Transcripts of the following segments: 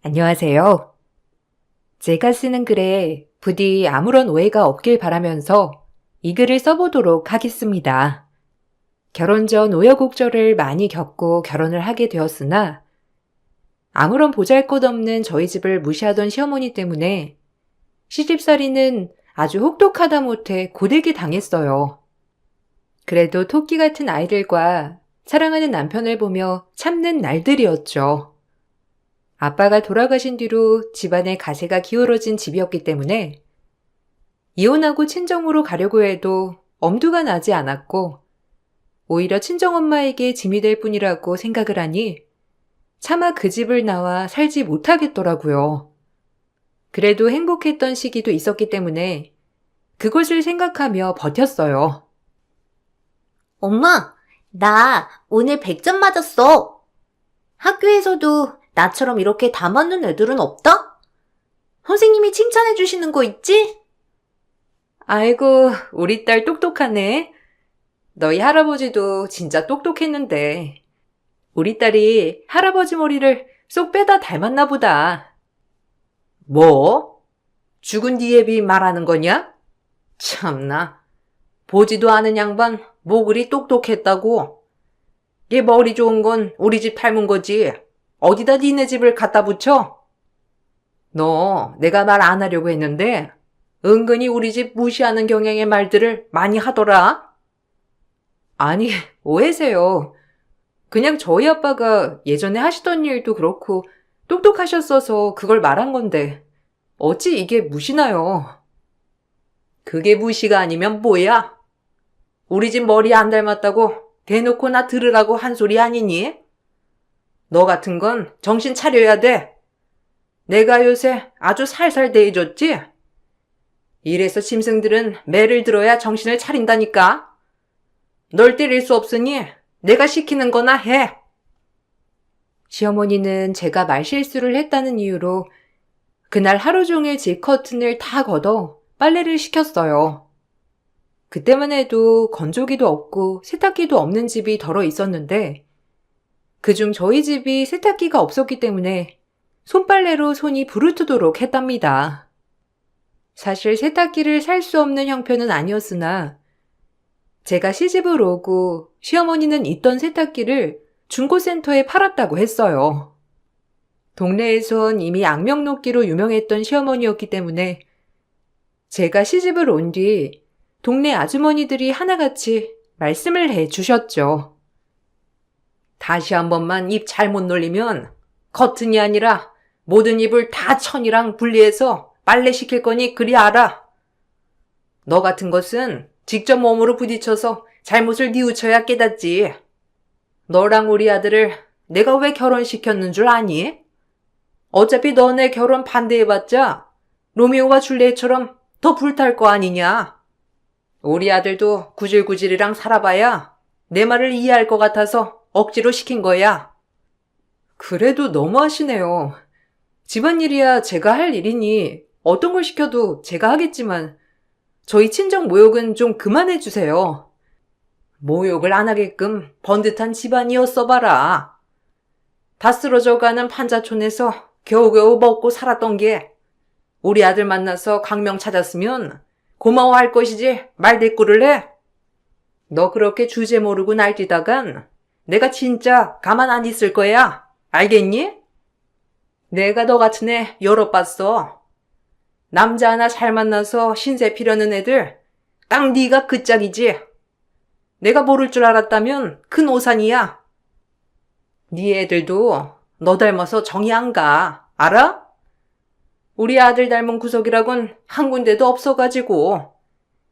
안녕하세요. 제가 쓰는 글에 부디 아무런 오해가 없길 바라면서 이 글을 써보도록 하겠습니다. 결혼 전 우여곡절을 많이 겪고 결혼을 하게 되었으나 아무런 보잘것없는 저희 집을 무시하던 시어머니 때문에 시집살이는 아주 혹독하다 못해 고되게 당했어요. 그래도 토끼 같은 아이들과 사랑하는 남편을 보며 참는 날들이었죠. 아빠가 돌아가신 뒤로 집안에 가세가 기울어진 집이었기 때문에 이혼하고 친정으로 가려고 해도 엄두가 나지 않았고 오히려 친정엄마에게 짐이 될 뿐이라고 생각을 하니 차마 그 집을 나와 살지 못하겠더라고요. 그래도 행복했던 시기도 있었기 때문에 그것을 생각하며 버텼어요. 엄마, 나 오늘 100점 맞았어. 학교에서도 나처럼 이렇게 다 맞는 애들은 없다? 선생님이 칭찬해 주시는 거 있지? 아이고, 우리 딸 똑똑하네. 너희 할아버지도 진짜 똑똑했는데 우리 딸이 할아버지 머리를 쏙 빼다 닮았나 보다. 뭐? 죽은 네 애비 말하는 거냐? 참나. 보지도 않은 양반 뭐 그리 똑똑했다고. 얘 머리 좋은 건 우리 집 닮은 거지. 어디다 니네 집을 갖다 붙여? 너 내가 말 안 하려고 했는데 은근히 우리 집 무시하는 경향의 말들을 많이 하더라. 아니, 오해세요. 그냥 저희 아빠가 예전에 하시던 일도 그렇고 똑똑하셨어서 그걸 말한 건데 어찌 이게 무시나요? 그게 무시가 아니면 뭐야? 우리 집 머리 안 닮았다고 대놓고 나 들으라고 한 소리 아니니? 너 같은 건 정신 차려야 돼. 내가 요새 아주 살살 대해줬지? 이래서 짐승들은 매를 들어야 정신을 차린다니까. 널 때릴 수 없으니 내가 시키는 거나 해. 시어머니는 제가 말실수를 했다는 이유로 그날 하루 종일 집 커튼을 다 걷어 빨래를 시켰어요. 그때만 해도 건조기도 없고 세탁기도 없는 집이 더러 있었는데 그중 저희 집이 세탁기가 없었기 때문에 손빨래로 손이 부르트도록 했답니다. 사실 세탁기를 살 수 없는 형편은 아니었으나 제가 시집을 오고 시어머니는 있던 세탁기를 중고센터에 팔았다고 했어요. 동네에선 이미 악명 높기로 유명했던 시어머니였기 때문에 제가 시집을 온 뒤 동네 아주머니들이 하나같이 말씀을 해 주셨죠. 다시 한 번만 입 잘못 놀리면 커튼이 아니라 모든 입을 다 천이랑 분리해서 빨래 시킬 거니 그리 알아. 너 같은 것은 직접 몸으로 부딪혀서 잘못을 뉘우쳐야 깨닫지. 너랑 우리 아들을 내가 왜 결혼시켰는 줄 아니? 어차피 너네 결혼 반대해봤자 로미오와 줄리엣처럼 더 불탈 거 아니냐. 우리 아들도 구질구질이랑 살아봐야 내 말을 이해할 것 같아서 억지로 시킨 거야. 그래도 너무하시네요. 집안일이야 제가 할 일이니 어떤 걸 시켜도 제가 하겠지만 저희 친정 모욕은 좀 그만해 주세요. 모욕을 안 하게끔 번듯한 집안이었어 봐라. 다 쓰러져가는 판자촌에서 겨우겨우 먹고 살았던 게 우리 아들 만나서 강명 찾았으면 고마워할 것이지 말대꾸를 해. 너 그렇게 주제 모르고 날뛰다간 내가 진짜 가만 안 있을 거야. 알겠니? 내가 너 같은 애 여러 봤어. 남자 하나 잘 만나서 신세 피려는 애들 딱 네가 그 짝이지. 내가 모를 줄 알았다면 큰 오산이야. 네 애들도 너 닮아서 정이 안 가. 알아? 우리 아들 닮은 구석이라곤 한 군데도 없어가지고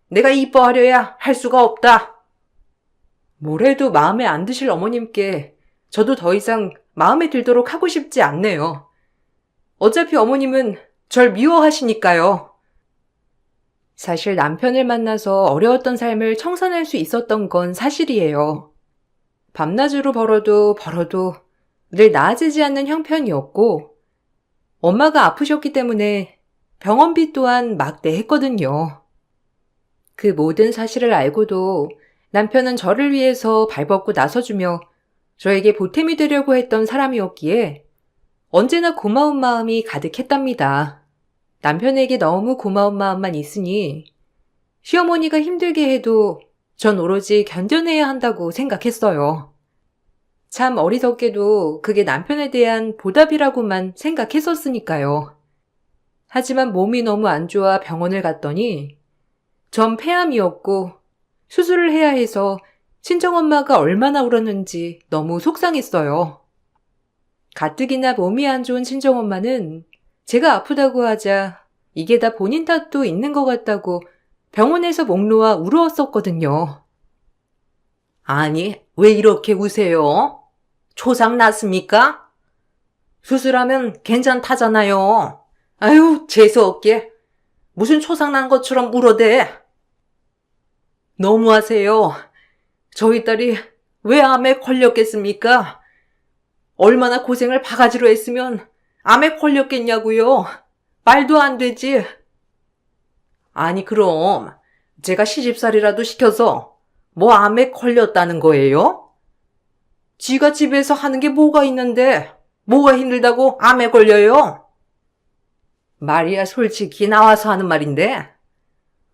내가 이뻐하려야 할 수가 없다. 뭐래도 마음에 안 드실 어머님께 저도 더 이상 마음에 들도록 하고 싶지 않네요. 어차피 어머님은 절 미워하시니까요. 사실 남편을 만나서 어려웠던 삶을 청산할 수 있었던 건 사실이에요. 밤낮으로 벌어도 늘 나아지지 않는 형편이었고 엄마가 아프셨기 때문에 병원비 또한 막대했거든요. 그 모든 사실을 알고도 남편은 저를 위해서 발벗고 나서주며 저에게 보탬이 되려고 했던 사람이었기에 언제나 고마운 마음이 가득했답니다. 남편에게 너무 고마운 마음만 있으니 시어머니가 힘들게 해도 전 오로지 견뎌내야 한다고 생각했어요. 참 어리석게도 그게 남편에 대한 보답이라고만 생각했었으니까요. 하지만 몸이 너무 안 좋아 병원을 갔더니 전 폐암이었고 수술을 해야 해서 친정엄마가 얼마나 울었는지 너무 속상했어요. 가뜩이나 몸이 안 좋은 친정엄마는 제가 아프다고 하자 이게 다 본인 탓도 있는 것 같다고 병원에서 목 놓아 울었었거든요. 아니, 왜 이렇게 우세요? 초상 났습니까? 수술하면 괜찮다잖아요. 아유, 재수없게. 무슨 초상 난 것처럼 울어대. 너무하세요. 저희 딸이 왜 암에 걸렸겠습니까? 얼마나 고생을 바가지로 했으면 암에 걸렸겠냐고요. 말도 안 되지. 아니 그럼 제가 시집살이라도 시켜서 뭐 암에 걸렸다는 거예요? 지가 집에서 하는 게 뭐가 있는데 뭐가 힘들다고 암에 걸려요? 말이야 솔직히 나와서 하는 말인데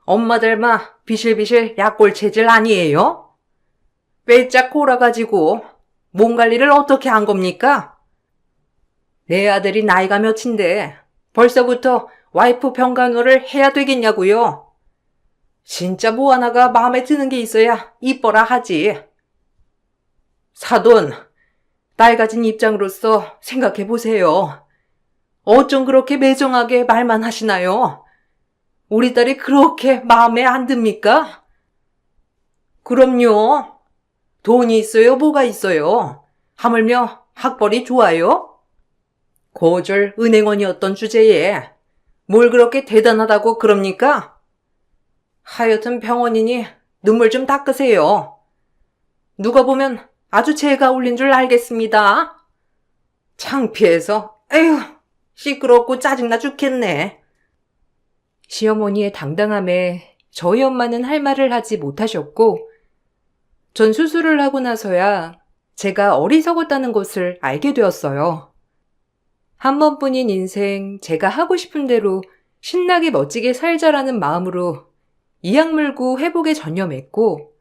엄마 닮아 비실비실 약골 체질 아니에요? 빼짝 골아가지고 몸 관리를 어떻게 한 겁니까? 내 아들이 나이가 몇인데 벌써부터 와이프 병간호를 해야 되겠냐고요? 진짜 뭐 하나가 마음에 드는 게 있어야 이뻐라 하지. 사돈, 딸 가진 입장으로서 생각해 보세요. 어쩜 그렇게 매정하게 말만 하시나요? 우리 딸이 그렇게 마음에 안 듭니까? 그럼요. 돈이 있어요, 뭐가 있어요? 하물며 학벌이 좋아요? 고졸 은행원이었던 주제에 뭘 그렇게 대단하다고 그럽니까? 하여튼 병원이니 눈물 좀 닦으세요. 누가 보면 아주 제가 울린 줄 알겠습니다. 창피해서 에휴 시끄럽고 짜증나 죽겠네. 시어머니의 당당함에 저희 엄마는 할 말을 하지 못하셨고 전 수술을 하고 나서야 제가 어리석었다는 것을 알게 되었어요. 한 번뿐인 인생 제가 하고 싶은 대로 신나게 멋지게 살자라는 마음으로 이악 물고 회복에 전념했고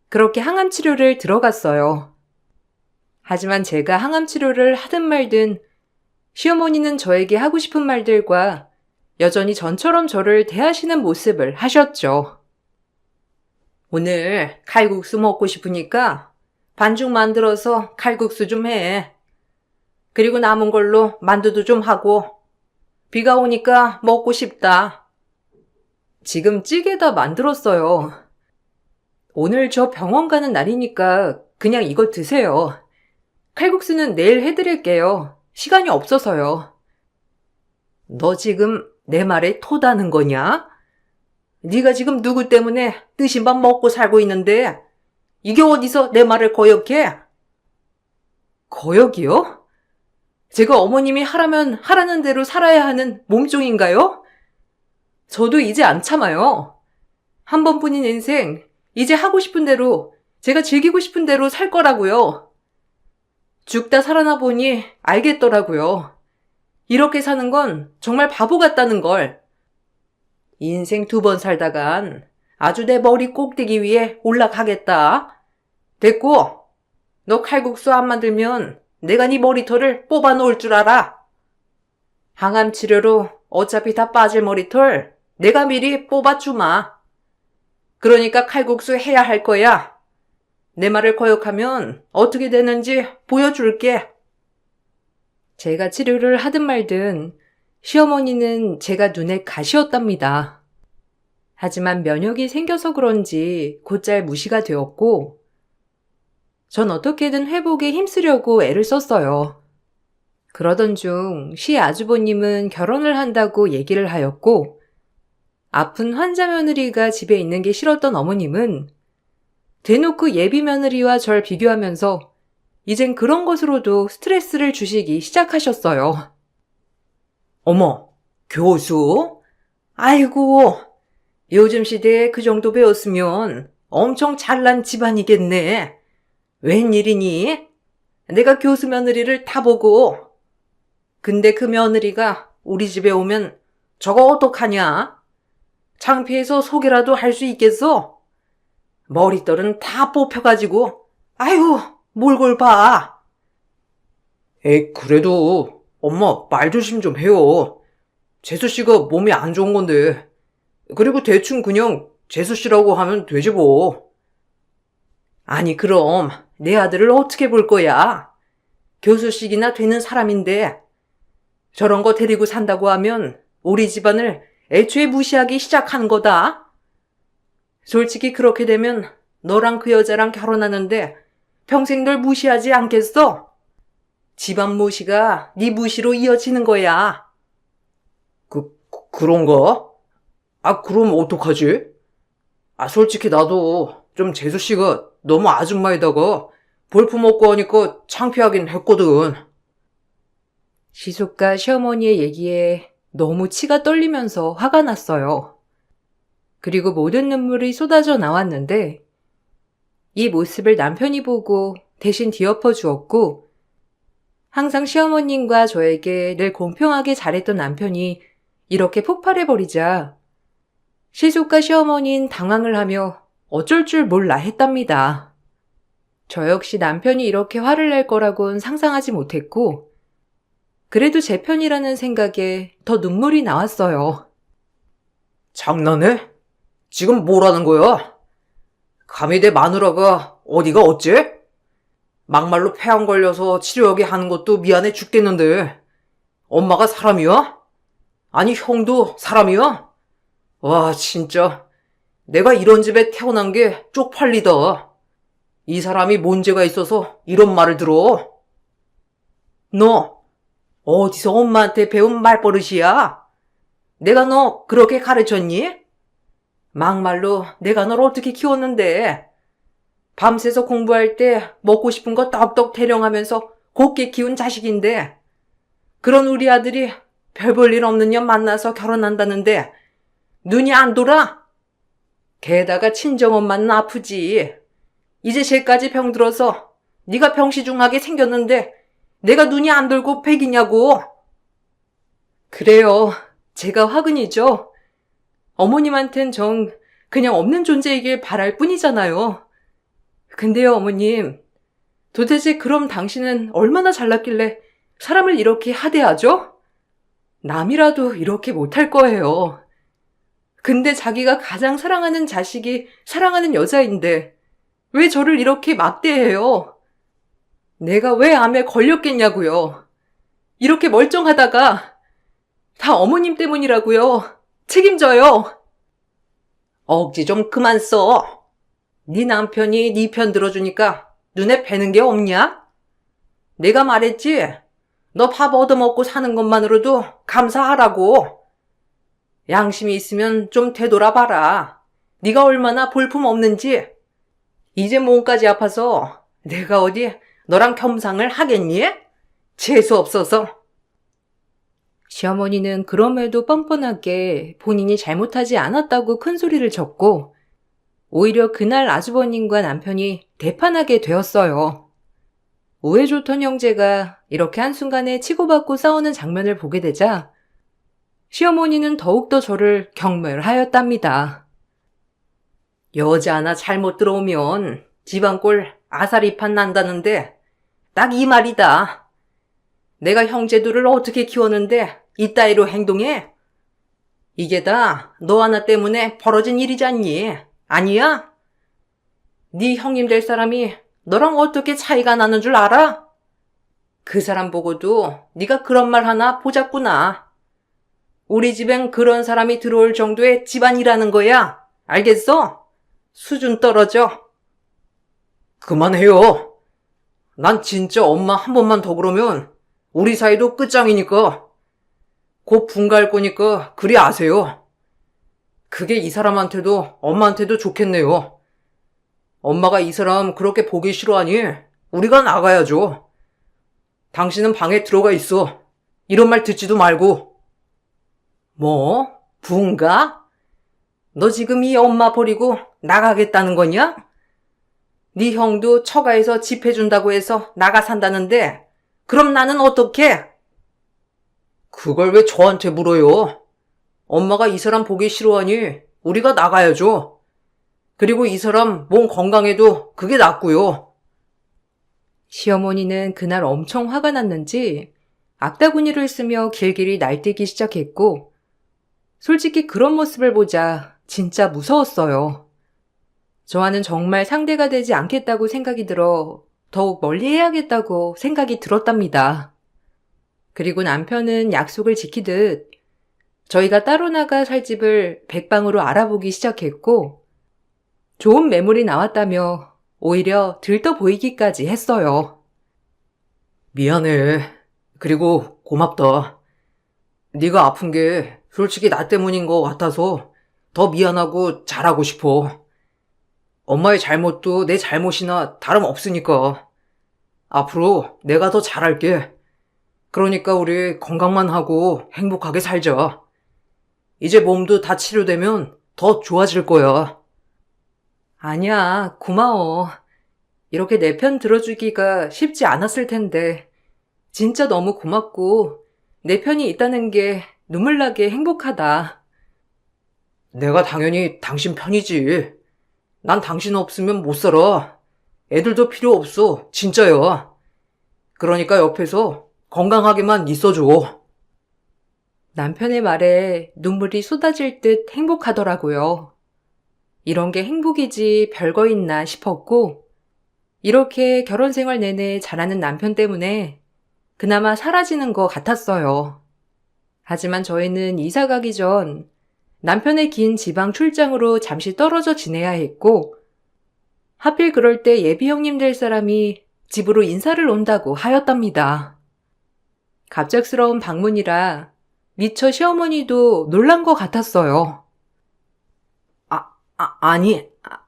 그렇게 항암 치료를 들어갔어요. 하지만 제가 항암 치료를 하든 말든 시어머니는 저에게 하고 싶은 말들과 여전히 전처럼 저를 대하시는 모습을 하셨죠. 오늘 칼국수 먹고 싶으니까 반죽 만들어서 칼국수 좀 해. 그리고 남은 걸로 만두도 좀 하고. 비가 오니까 먹고 싶다. 지금 찌개다 만들었어요. 오늘 저 병원 가는 날이니까 그냥 이거 드세요. 칼국수는 내일 해드릴게요. 시간이 없어서요. 너 지금 내 말에 토다는 거냐? 네가 지금 누구 때문에 뜨신 밥 먹고 살고 있는데 이게 어디서 내 말을 거역해? 거역이요? 제가 어머님이 하라면 하라는 대로 살아야 하는 몸종인가요? 저도 이제 안 참아요. 한 번뿐인 인생 이제 하고 싶은 대로 제가 즐기고 싶은 대로 살 거라고요. 죽다 살아나 보니 알겠더라고요. 이렇게 사는 건 정말 바보 같다는 걸. 인생 2번 살다간 아주 내 머리 꼭대기 위에 올라가겠다. 됐고, 너 칼국수 안 만들면 내가 네 머리털을 뽑아 놓을 줄 알아. 항암 치료로 어차피 다 빠질 머리털 내가 미리 뽑아주마. 그러니까 칼국수 해야 할 거야. 내 말을 거역하면 어떻게 되는지 보여줄게. 제가 치료를 하든 말든 시어머니는 제가 눈에 가시였답니다. 하지만 면역이 생겨서 그런지 곧잘 무시가 되었고 전 어떻게든 회복에 힘쓰려고 애를 썼어요. 그러던 중 시아주버님은 결혼을 한다고 얘기를 하였고 아픈 환자 며느리가 집에 있는 게 싫었던 어머님은 대놓고 예비 며느리와 절 비교하면서 이젠 그런 것으로도 스트레스를 주시기 시작하셨어요. 어머, 교수? 아이고, 요즘 시대에 그 정도 배웠으면 엄청 잘난 집안이겠네. 웬일이니? 내가 교수 며느리를 다 보고 근데 그 며느리가 우리 집에 오면 저거 어떡하냐? 창피해서 소개라도 할 수 있겠어? 머리털은 다 뽑혀가지고 아이고 몰골 봐. 에이 그래도 엄마 말 조심 좀 해요. 재수씨가 몸이 안 좋은 건데. 그리고 대충 그냥 재수씨라고 하면 되지 뭐. 아니 그럼 내 아들을 어떻게 볼 거야? 교수식이나 되는 사람인데 저런 거 데리고 산다고 하면 우리 집안을 애초에 무시하기 시작하는 거다. 솔직히 그렇게 되면 너랑 그 여자랑 결혼하는데 평생 널 무시하지 않겠어? 집안 무시가 네 무시로 이어지는 거야. 그런가? 아, 그럼 어떡하지? 아, 솔직히 나도 좀 재수씨가 너무 아줌마에다가 볼품없고 하니까 창피하긴 했거든. 시숙과 시어머니의 얘기에 너무 치가 떨리면서 화가 났어요. 그리고 모든 눈물이 쏟아져 나왔는데 이 모습을 남편이 보고 대신 뒤엎어 주었고 항상 시어머님과 저에게 늘 공평하게 잘했던 남편이 이렇게 폭발해버리자 시숙과 시어머니는 당황을 하며 어쩔 줄 몰라 했답니다. 저 역시 남편이 이렇게 화를 낼 거라곤 상상하지 못했고 그래도 제 편이라는 생각에 더 눈물이 나왔어요. 장난해? 지금 뭐라는 거야? 감히 내 마누라가 어디가 어째? 막말로 폐암 걸려서 치료하게 하는 것도 미안해 죽겠는데 엄마가 사람이야? 아니 형도 사람이야? 와 진짜 내가 이런 집에 태어난 게 쪽팔리다. 이 사람이 뭔 죄가 있어서 이런 말을 들어? 너 어디서 엄마한테 배운 말버릇이야? 내가 너 그렇게 가르쳤니? 막말로 내가 널 어떻게 키웠는데 밤새서 공부할 때 먹고 싶은 거 떡떡 대령하면서 곱게 키운 자식인데 그런 우리 아들이 별 볼 일 없는 년 만나서 결혼한다는데 눈이 안 돌아? 게다가 친정엄마는 아프지. 이제 쟤까지 병들어서 네가 병시중하게 생겼는데 내가 눈이 안 돌고 백이냐고. 그래요. 제가 화근이죠. 어머님한텐 전 그냥 없는 존재이길 바랄 뿐이잖아요. 근데요, 어머님. 도대체 그럼 당신은 얼마나 잘났길래 사람을 이렇게 하대하죠? 남이라도 이렇게 못할 거예요. 근데 자기가 가장 사랑하는 자식이 사랑하는 여자인데 왜 저를 이렇게 막대해요? 내가 왜 암에 걸렸겠냐고요. 이렇게 멀쩡하다가 다 어머님 때문이라고요. 책임져요. 억지 좀 그만 써. 네 남편이 네 편 들어주니까 눈에 뵈는 게 없냐? 내가 말했지? 너 밥 얻어먹고 사는 것만으로도 감사하라고. 양심이 있으면 좀 되돌아봐라. 네가 얼마나 볼품 없는지. 이제 몸까지 아파서 내가 어디 너랑 겸상을 하겠니? 재수 없어서. 시어머니는 그럼에도 뻔뻔하게 본인이 잘못하지 않았다고 큰 소리를 쳤고 오히려 그날 아주버님과 남편이 대판하게 되었어요. 우애 좋던 형제가 이렇게 한순간에 치고받고 싸우는 장면을 보게 되자 시어머니는 더욱더 저를 경멸하였답니다. 여자 하나 잘못 들어오면 집안꼴 아사리판 난다는데 딱 이 말이다. 내가 형제들을 어떻게 키웠는데 이따위로 행동해? 이게 다 너 하나 때문에 벌어진 일이잖니. 아니야? 네 형님 될 사람이 너랑 어떻게 차이가 나는 줄 알아? 그 사람 보고도 네가 그런 말 하나 보자꾸나. 우리 집엔 그런 사람이 들어올 정도의 집안이라는 거야. 알겠어? 수준 떨어져. 그만해요. 난 진짜 엄마 한 번만 더 그러면 우리 사이도 끝장이니까. 곧 분가할 거니까 그리 아세요. 그게 이 사람한테도 엄마한테도 좋겠네요. 엄마가 이 사람 그렇게 보기 싫어하니 우리가 나가야죠. 당신은 방에 들어가 있어. 이런 말 듣지도 말고. 뭐? 분가? 너 지금 이 엄마 버리고 나가겠다는 거냐? 네 형도 처가에서 집 해준다고 해서 나가 산다는데 그럼 나는 어떡해? 그걸 왜 저한테 물어요? 엄마가 이 사람 보기 싫어하니 우리가 나가야죠. 그리고 이 사람 몸 건강해도 그게 낫고요. 시어머니는 그날 엄청 화가 났는지 악다구니를 쓰며 길길이 날뛰기 시작했고, 솔직히 그런 모습을 보자 진짜 무서웠어요. 저와는 정말 상대가 되지 않겠다고 생각이 들어 더욱 멀리 해야겠다고 생각이 들었답니다. 그리고 남편은 약속을 지키듯 저희가 따로 나가 살 집을 백방으로 알아보기 시작했고, 좋은 매물이 나왔다며 오히려 들떠 보이기까지 했어요. 미안해. 그리고 고맙다. 네가 아픈 게 솔직히 나 때문인 것 같아서 더 미안하고 잘하고 싶어. 엄마의 잘못도 내 잘못이나 다름없으니까. 앞으로 내가 더 잘할게. 그러니까 우리 건강만 하고 행복하게 살자. 이제 몸도 다 치료되면 더 좋아질 거야. 아니야, 고마워. 이렇게 내 편 들어주기가 쉽지 않았을 텐데 진짜 너무 고맙고 내 편이 있다는 게 눈물 나게 행복하다. 내가 당연히 당신 편이지. 난 당신 없으면 못 살아. 애들도 필요 없어. 진짜야. 그러니까 옆에서 건강하게만 있어줘. 남편의 말에 눈물이 쏟아질 듯 행복하더라고요. 이런 게 행복이지 별거 있나 싶었고, 이렇게 결혼 생활 내내 잘하는 남편 때문에 그나마 사라지는 것 같았어요. 하지만 저희는 이사 가기 전 남편의 긴 지방 출장으로 잠시 떨어져 지내야 했고, 하필 그럴 때 예비 형님 될 사람이 집으로 인사를 온다고 하였답니다. 갑작스러운 방문이라 미처 시어머니도 놀란 것 같았어요.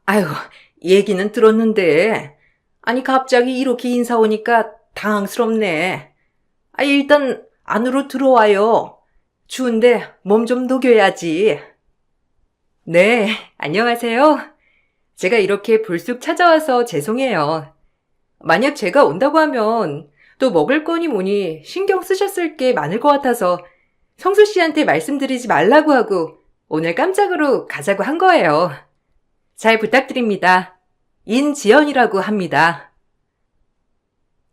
아유, 얘기는 들었는데. 아니, 갑자기 이렇게 인사 오니까 당황스럽네. 일단 안으로 들어와요. 추운데 몸 좀 녹여야지. 네, 안녕하세요. 제가 이렇게 불쑥 찾아와서 죄송해요. 만약 제가 온다고 하면 또 먹을 거니 뭐니 신경 쓰셨을 게 많을 것 같아서 성수 씨한테 말씀드리지 말라고 하고 오늘 깜짝으로 가자고 한 거예요. 잘 부탁드립니다. 인지연이라고 합니다.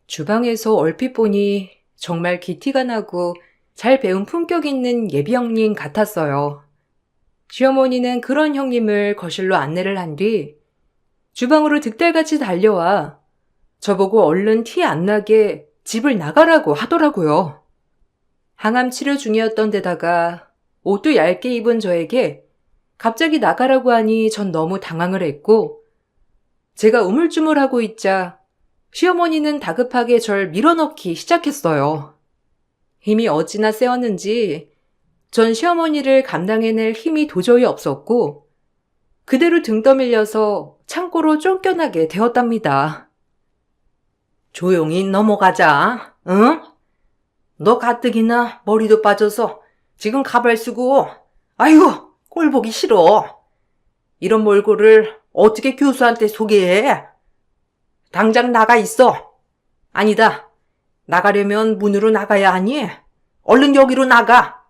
주방에서 얼핏 보니 정말 기티가 나고 잘 배운 품격 있는 예비 형님 같았어요. 시어머니는 그런 형님을 거실로 안내를 한 뒤 주방으로 득달같이 달려와 저보고 얼른 티 안 나게 집을 나가라고 하더라고요. 항암 치료 중이었던 데다가 옷도 얇게 입은 저에게 갑자기 나가라고 하니 전 너무 당황을 했고, 제가 우물쭈물하고 있자 시어머니는 다급하게 절 밀어넣기 시작했어요. 힘이 어찌나 세었는지 전 시어머니를 감당해낼 힘이 도저히 없었고 그대로 등 떠밀려서 창고로 쫓겨나게 되었답니다. 조용히 넘어가자, 응? 너 가뜩이나 머리도 빠져서 지금 가발 쓰고, 아이고, 꼴 보기 싫어. 이런 몰골을 어떻게 교수한테 소개해? 당장 나가 있어. 아니다. 나가려면 문으로 나가야 하니 얼른 여기로 나가.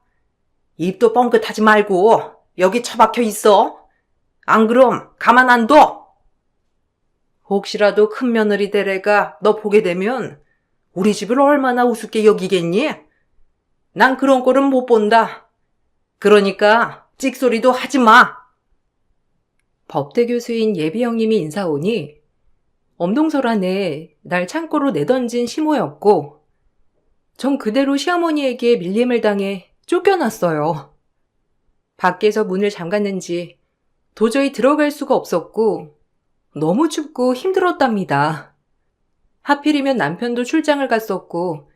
입도 뻥긋하지 말고 여기 처박혀 있어. 안 그럼 가만 안 둬. 혹시라도 큰 며느리 될 애가 너 보게 되면 우리 집을 얼마나 우습게 여기겠니? 난 그런 꼴은 못 본다. 그러니까 찍소리도 하지 마. 법대 교수인 예비 형님이 인사 오니 엄동설안에 날 창고로 내던진 시모였고, 전 그대로 시어머니에게 밀림을 당해 쫓겨났어요. 밖에서 문을 잠갔는지 도저히 들어갈 수가 없었고 너무 춥고 힘들었답니다. 하필이면 남편도 출장을 갔었고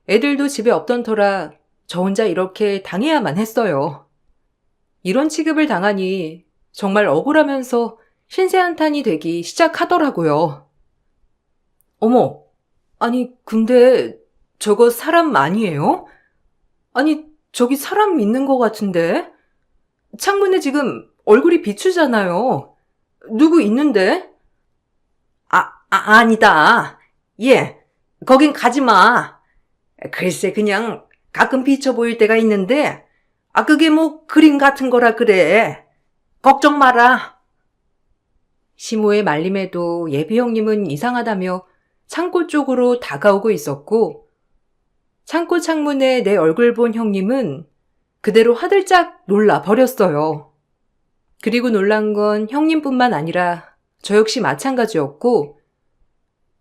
애들도 집에 없던 터라 저 혼자 이렇게 당해야만 했어요. 이런 취급을 당하니 정말 억울하면서 신세한탄이 되기 시작하더라고요. 어머, 아니 근데 저거 사람 아니에요? 아니 저기 사람 있는 것 같은데? 창문에 지금 얼굴이 비추잖아요. 누구 있는데? 아니다. 거긴 가지 마. 글쎄, 그냥 가끔 비쳐 보일 때가 있는데, 그게 뭐 그림 같은 거라 그래. 걱정 마라. 시모의 말림에도 예비 형님은 이상하다며 창고 쪽으로 다가오고 있었고, 창고 창문에 내 얼굴 본 형님은 그대로 화들짝 놀라 버렸어요. 그리고 놀란 건 형님뿐만 아니라 저 역시 마찬가지였고,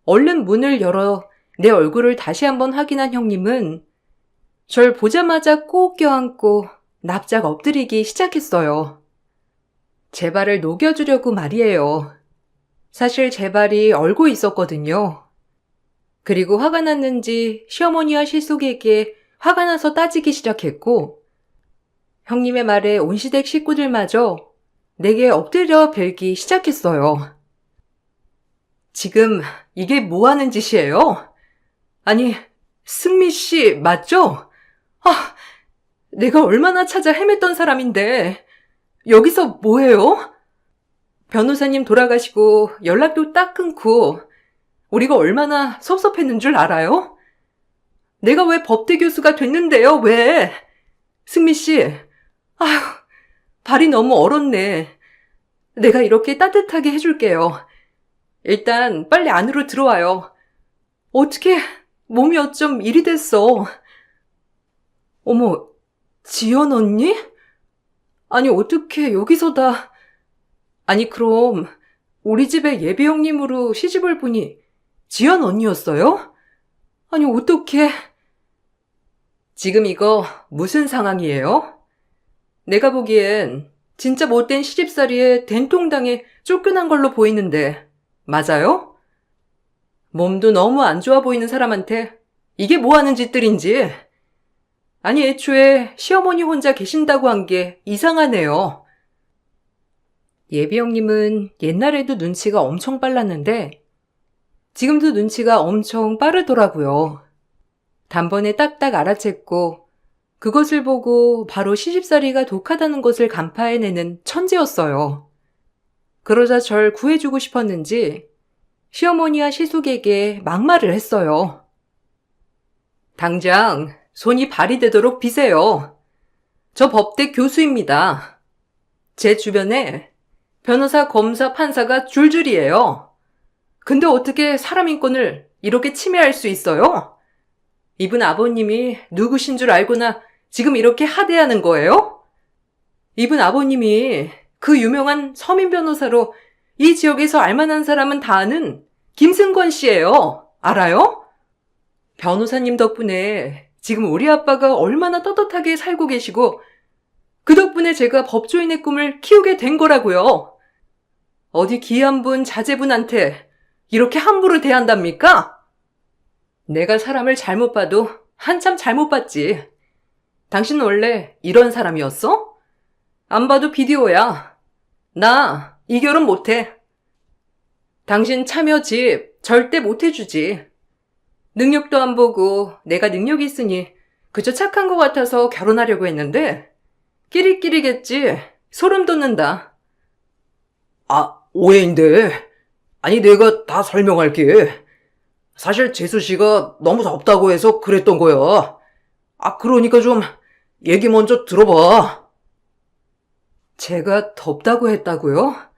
얼른 문을 열어 내 얼굴을 다시 한번 확인한 형님은 절 보자마자 꼭 껴안고 납작 엎드리기 시작했어요. 제 발을 녹여주려고 말이에요. 사실 제 발이 얼고 있었거든요. 그리고 화가 났는지 시어머니와 실속에게 화가 나서 따지기 시작했고, 형님의 말에 온 시댁 식구들마저 내게 엎드려 벨기 시작했어요. 지금 이게 뭐 하는 짓이에요? 아니, 승미 씨 맞죠? 내가 얼마나 찾아 헤맸던 사람인데 여기서 뭐해요? 변호사님 돌아가시고 연락도 딱 끊고 우리가 얼마나 섭섭했는 줄 알아요? 내가 왜 법대 교수가 됐는데요, 왜? 승미 씨, 발이 너무 얼었네. 내가 이렇게 따뜻하게 해줄게요. 일단 빨리 안으로 들어와요. 어떻게 몸이 어쩜 이리 됐어. 어머, 지연 언니? 아니 어떻게 여기서 다... 아니 그럼 우리 집에 예비 형님으로 시집올 분이 지연 언니였어요? 아니 어떻게... 지금 이거 무슨 상황이에요? 내가 보기엔 진짜 못된 시집살이에 된통당에 쫓겨난 걸로 보이는데 맞아요? 몸도 너무 안 좋아 보이는 사람한테 이게 뭐 하는 짓들인지. 아니 애초에 시어머니 혼자 계신다고 한 게 이상하네요. 예비 형님은 옛날에도 눈치가 엄청 빨랐는데 지금도 눈치가 엄청 빠르더라고요. 단번에 딱딱 알아챘고 그것을 보고 바로 시집살이가 독하다는 것을 간파해내는 천재였어요. 그러자 절 구해주고 싶었는지 시어머니와 시숙에게 막말을 했어요. 당장 손이 발이 되도록 비세요. 저 법대 교수입니다. 제 주변에 변호사, 검사, 판사가 줄줄이에요. 근데 어떻게 사람 인권을 이렇게 침해할 수 있어요? 이분 아버님이 누구신 줄 알고나 지금 이렇게 하대하는 거예요? 이분 아버님이 그 유명한 서민 변호사로 이 지역에서 알만한 사람은 다 아는 김승권 씨예요. 알아요? 변호사님 덕분에 지금 우리 아빠가 얼마나 떳떳하게 살고 계시고 그 덕분에 제가 법조인의 꿈을 키우게 된 거라고요. 어디 귀한 분, 자제분한테 이렇게 함부로 대한답니까? 내가 사람을 잘못 봐도 한참 잘못 봤지. 당신 원래 이런 사람이었어? 안 봐도 비디오야. 나 이 결혼 못해. 당신 참여 집 절대 못해주지. 능력도 안 보고 내가 능력이 있으니 그저 착한 것 같아서 결혼하려고 했는데 끼리끼리겠지. 소름 돋는다. 오해인데. 아니 내가 다 설명할게. 사실 재수 씨가 너무 덥다고 해서 그랬던 거야. 그러니까 좀 얘기 먼저 들어봐. 제가 덥다고 했다고요?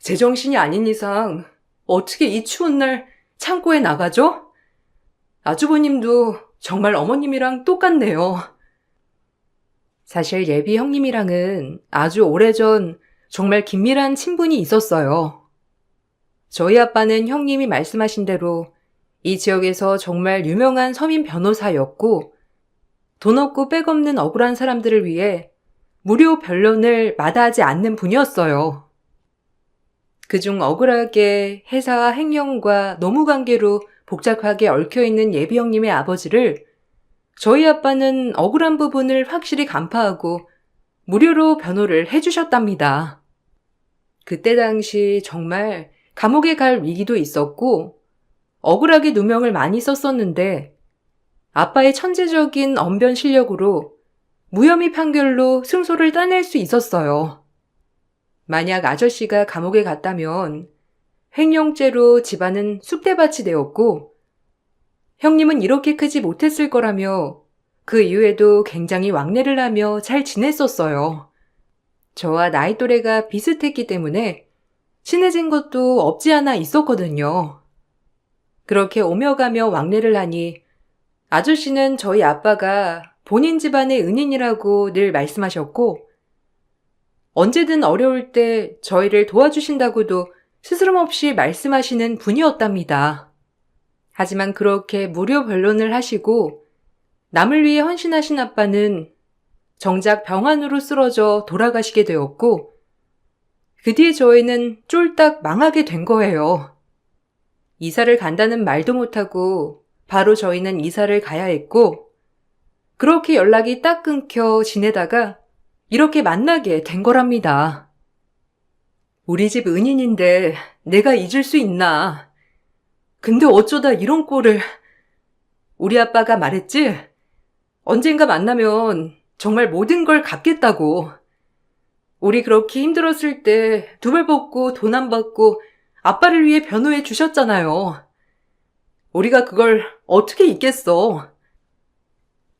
제정신이 아닌 이상 어떻게 이 추운 날 창고에 나가죠? 아주버님도 정말 어머님이랑 똑같네요. 사실 예비 형님이랑은 아주 오래전 정말 긴밀한 친분이 있었어요. 저희 아빠는 형님이 말씀하신 대로 이 지역에서 정말 유명한 서민 변호사였고 돈 없고 백 없는 억울한 사람들을 위해 무료 변론을 마다하지 않는 분이었어요. 그중 억울하게 회사와 행령과 노무관계로 복잡하게 얽혀있는 예비 형님의 아버지를 저희 아빠는 억울한 부분을 확실히 간파하고 무료로 변호를 해주셨답니다. 그때 당시 정말 감옥에 갈 위기도 있었고 억울하게 누명을 많이 썼었는데 아빠의 천재적인 언변 실력으로 무혐의 판결로 승소를 따낼 수 있었어요. 만약 아저씨가 감옥에 갔다면 횡령죄로 집안은 쑥대밭이 되었고 형님은 이렇게 크지 못했을 거라며 그 이후에도 굉장히 왕래를 하며 잘 지냈었어요. 저와 나이 또래가 비슷했기 때문에 친해진 것도 없지 않아 있었거든요. 그렇게 오며 가며 왕래를 하니 아저씨는 저희 아빠가 본인 집안의 은인이라고 늘 말씀하셨고 언제든 어려울 때 저희를 도와주신다고도 스스럼없이 말씀하시는 분이었답니다. 하지만 그렇게 무료 변론을 하시고 남을 위해 헌신하신 아빠는 정작 병환으로 쓰러져 돌아가시게 되었고 그 뒤에 저희는 쫄딱 망하게 된 거예요. 이사를 간다는 말도 못하고 바로 저희는 이사를 가야 했고 그렇게 연락이 딱 끊겨 지내다가 이렇게 만나게 된 거랍니다. 우리 집 은인인데 내가 잊을 수 있나. 근데 어쩌다 이런 꼴을. 우리 아빠가 말했지? 언젠가 만나면 정말 모든 걸 갚겠다고. 우리 그렇게 힘들었을 때 두 발 벗고 돈 안 받고 아빠를 위해 변호해 주셨잖아요. 우리가 그걸 어떻게 잊겠어.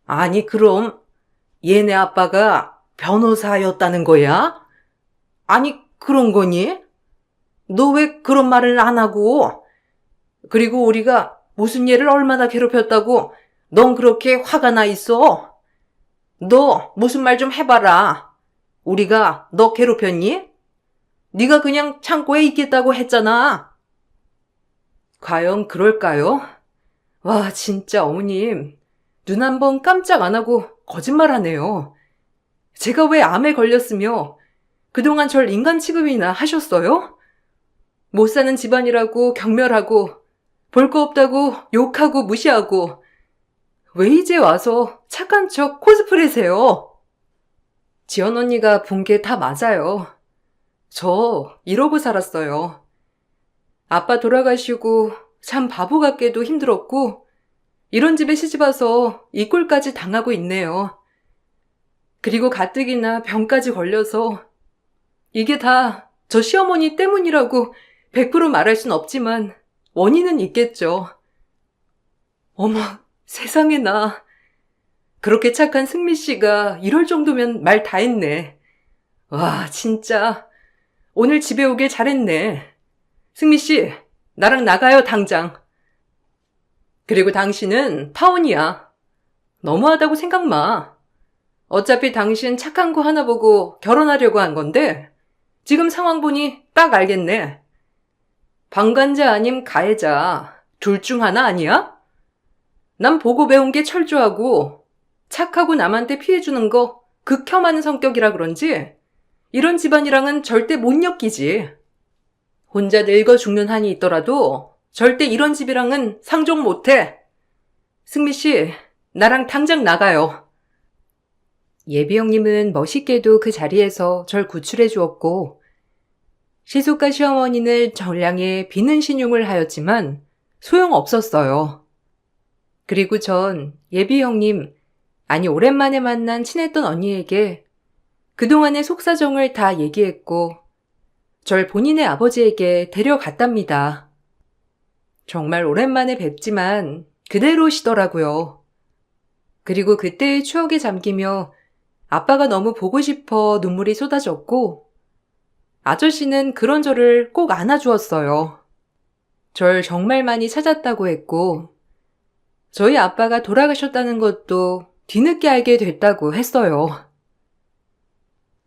아니 그럼 얘네 아빠가 변호사였다는 거야? 아니 그런 거니? 너 왜 그런 말을 안 하고? 그리고 우리가 무슨 얘를 얼마나 괴롭혔다고 넌 그렇게 화가 나 있어? 너 무슨 말 좀 해봐라. 우리가 너 괴롭혔니? 네가 그냥 창고에 있겠다고 했잖아. 과연 그럴까요? 와 진짜 어머님 눈 한 번 깜짝 안 하고 거짓말하네요. 제가 왜 암에 걸렸으며 그동안 절 인간 취급이나 하셨어요? 못 사는 집안이라고 경멸하고 볼 거 없다고 욕하고 무시하고 왜 이제 와서 착한 척 코스프레세요? 지연 언니가 본 게 다 맞아요. 저 이러고 살았어요. 아빠 돌아가시고 참 바보 같게도 힘들었고 이런 집에 시집와서 이 꼴까지 당하고 있네요. 그리고 가뜩이나 병까지 걸려서 이게 다 저 시어머니 때문이라고 100% 말할 순 없지만 원인은 있겠죠. 어머 세상에나. 그렇게 착한 승미 씨가 이럴 정도면 말 다 했네. 와 진짜 오늘 집에 오길 잘했네. 승미 씨 나랑 나가요 당장. 그리고 당신은 파혼이야. 너무하다고 생각 마. 어차피 당신 착한 거 하나 보고 결혼하려고 한 건데 지금 상황 보니 딱 알겠네. 방관자 아님 가해자 둘 중 하나 아니야? 난 보고 배운 게 철저하고 착하고 남한테 피해주는 거 극혐하는 성격이라 그런지 이런 집안이랑은 절대 못 엮이지. 혼자 늙어 죽는 한이 있더라도 절대 이런 집이랑은 상종 못해. 승미 씨, 나랑 당장 나가요. 예비 형님은 멋있게도 그 자리에서 절 구출해 주었고 시숙과 시어머니는 절 향해 비는 신용을 하였지만 소용없었어요. 그리고 전 예비 형님, 아니 오랜만에 만난 친했던 언니에게 그동안의 속사정을 다 얘기했고 절 본인의 아버지에게 데려갔답니다. 정말 오랜만에 뵙지만 그대로시더라고요. 그리고 그때의 추억에 잠기며 아빠가 너무 보고 싶어 눈물이 쏟아졌고 아저씨는 그런 저를 꼭 안아주었어요. 절 정말 많이 찾았다고 했고 저희 아빠가 돌아가셨다는 것도 뒤늦게 알게 됐다고 했어요.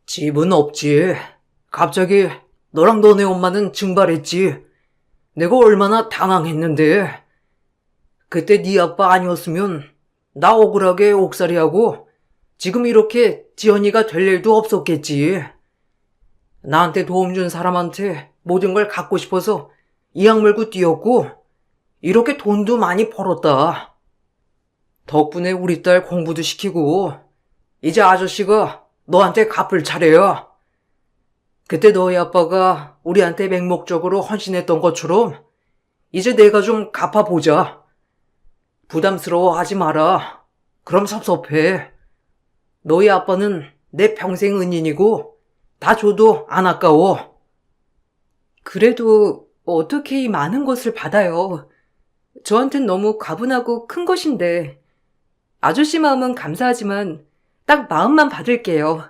집은 없지. 갑자기 너랑 너네 엄마는 증발했지. 내가 얼마나 당황했는데. 그때 네 아빠 아니었으면 나 억울하게 옥살이하고 지금 이렇게 지연이가 될 일도 없었겠지. 나한테 도움 준 사람한테 모든 걸 갖고 싶어서 이악 물고 뛰었고 이렇게 돈도 많이 벌었다. 덕분에 우리 딸 공부도 시키고 이제 아저씨가 너한테 갚을 차례야. 그때 너희 아빠가 우리한테 맹목적으로 헌신했던 것처럼 이제 내가 좀 갚아보자. 부담스러워하지 마라. 그럼 섭섭해. 너희 아빠는 내 평생 은인이고 다 줘도 안 아까워. 그래도 어떻게 이 많은 것을 받아요. 저한텐 너무 과분하고 큰 것인데 아저씨 마음은 감사하지만 딱 마음만 받을게요.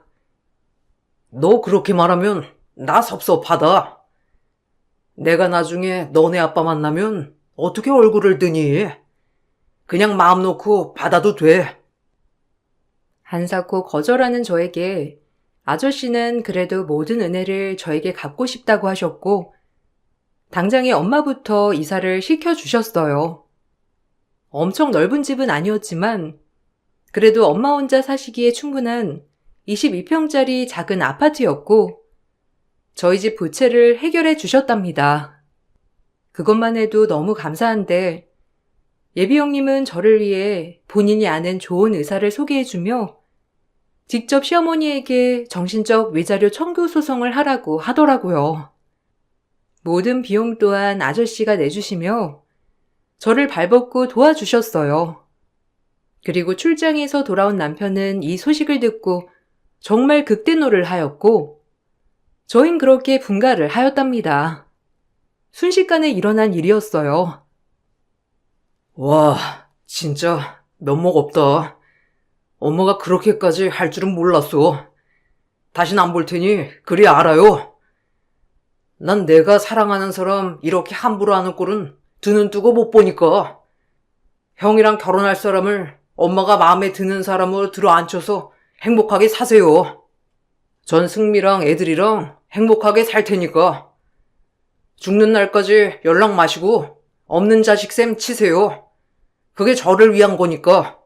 너 그렇게 말하면 나 섭섭하다. 내가 나중에 너네 아빠 만나면 어떻게 얼굴을 드니? 그냥 마음 놓고 받아도 돼. 한사코 거절하는 저에게 아저씨는 그래도 모든 은혜를 저에게 갚고 싶다고 하셨고, 당장에 엄마부터 이사를 시켜주셨어요. 엄청 넓은 집은 아니었지만, 그래도 엄마 혼자 사시기에 충분한 22평짜리 작은 아파트였고, 저희 집 부채를 해결해 주셨답니다. 그것만 해도 너무 감사한데, 예비 형님은 저를 위해 본인이 아는 좋은 의사를 소개해주며 직접 시어머니에게 정신적 위자료 청구 소송을 하라고 하더라고요. 모든 비용 또한 아저씨가 내주시며 저를 발벗고 도와주셨어요. 그리고 출장에서 돌아온 남편은 이 소식을 듣고 정말 극대노를 하였고 저흰 그렇게 분가를 하였답니다. 순식간에 일어난 일이었어요. 와, 진짜 면목 없다. 엄마가 그렇게까지 할 줄은 몰랐어. 다신 안 볼 테니 그리 알아요. 난 내가 사랑하는 사람 이렇게 함부로 하는 꼴은 두 눈 뜨고 못 보니까. 형이랑 결혼할 사람을 엄마가 마음에 드는 사람으로 들어앉혀서 행복하게 사세요. 전 승미랑 애들이랑 행복하게 살 테니까. 죽는 날까지 연락 마시고 없는 자식 셈 치세요. 그게 저를 위한 거니까.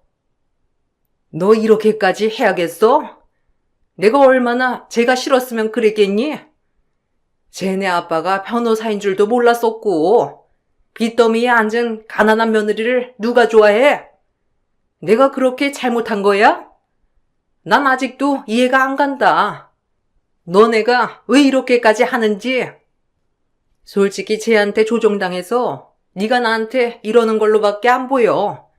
너 이렇게까지 해야겠어? 내가 얼마나 제가 싫었으면 그랬겠니? 쟤네 아빠가 변호사인 줄도 몰랐었고 빚더미에 앉은 가난한 며느리를 누가 좋아해? 내가 그렇게 잘못한 거야? 난 아직도 이해가 안 간다. 너네가 왜 이렇게까지 하는지. 솔직히 쟤한테 조종당해서 네가 나한테 이러는 걸로밖에 안 보여.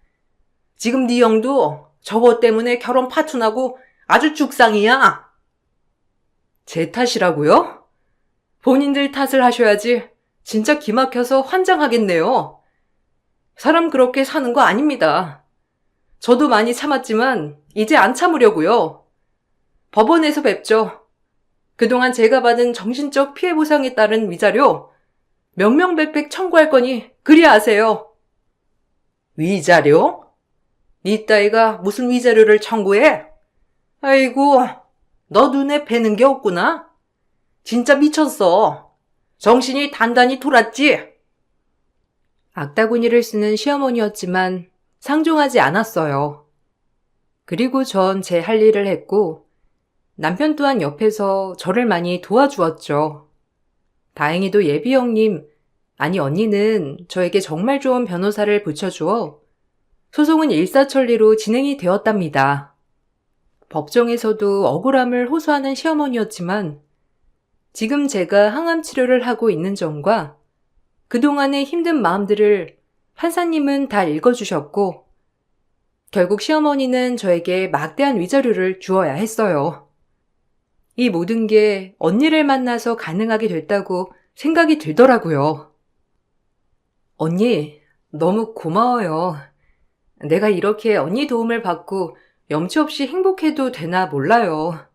지금 네 형도 저것 때문에 결혼 파혼하고 아주 죽상이야. 제 탓이라고요? 본인들 탓을 하셔야지 진짜 기막혀서 환장하겠네요. 사람 그렇게 사는 거 아닙니다. 저도 많이 참았지만 이제 안 참으려고요. 법원에서 뵙죠. 그동안 제가 받은 정신적 피해 보상에 따른 위자료 명명백백 청구할 거니 그리 아세요. 위자료? 네 따위가 무슨 위자료를 청구해? 아이고, 너 눈에 뵈는 게 없구나. 진짜 미쳤어. 정신이 단단히 돌았지? 악다구니를 쓰는 시어머니였지만 상종하지 않았어요. 그리고 전 제 할 일을 했고 남편 또한 옆에서 저를 많이 도와주었죠. 다행히도 예비 형님, 아니 언니는 저에게 정말 좋은 변호사를 붙여주어 소송은 일사천리로 진행이 되었답니다. 법정에서도 억울함을 호소하는 시어머니였지만 지금 제가 항암 치료를 하고 있는 점과 그동안의 힘든 마음들을 판사님은 다 읽어주셨고 결국 시어머니는 저에게 막대한 위자료를 주어야 했어요. 이 모든 게 언니를 만나서 가능하게 됐다고 생각이 들더라고요. 언니, 너무 고마워요. 내가 이렇게 언니 도움을 받고 염치 없이 행복해도 되나 몰라요.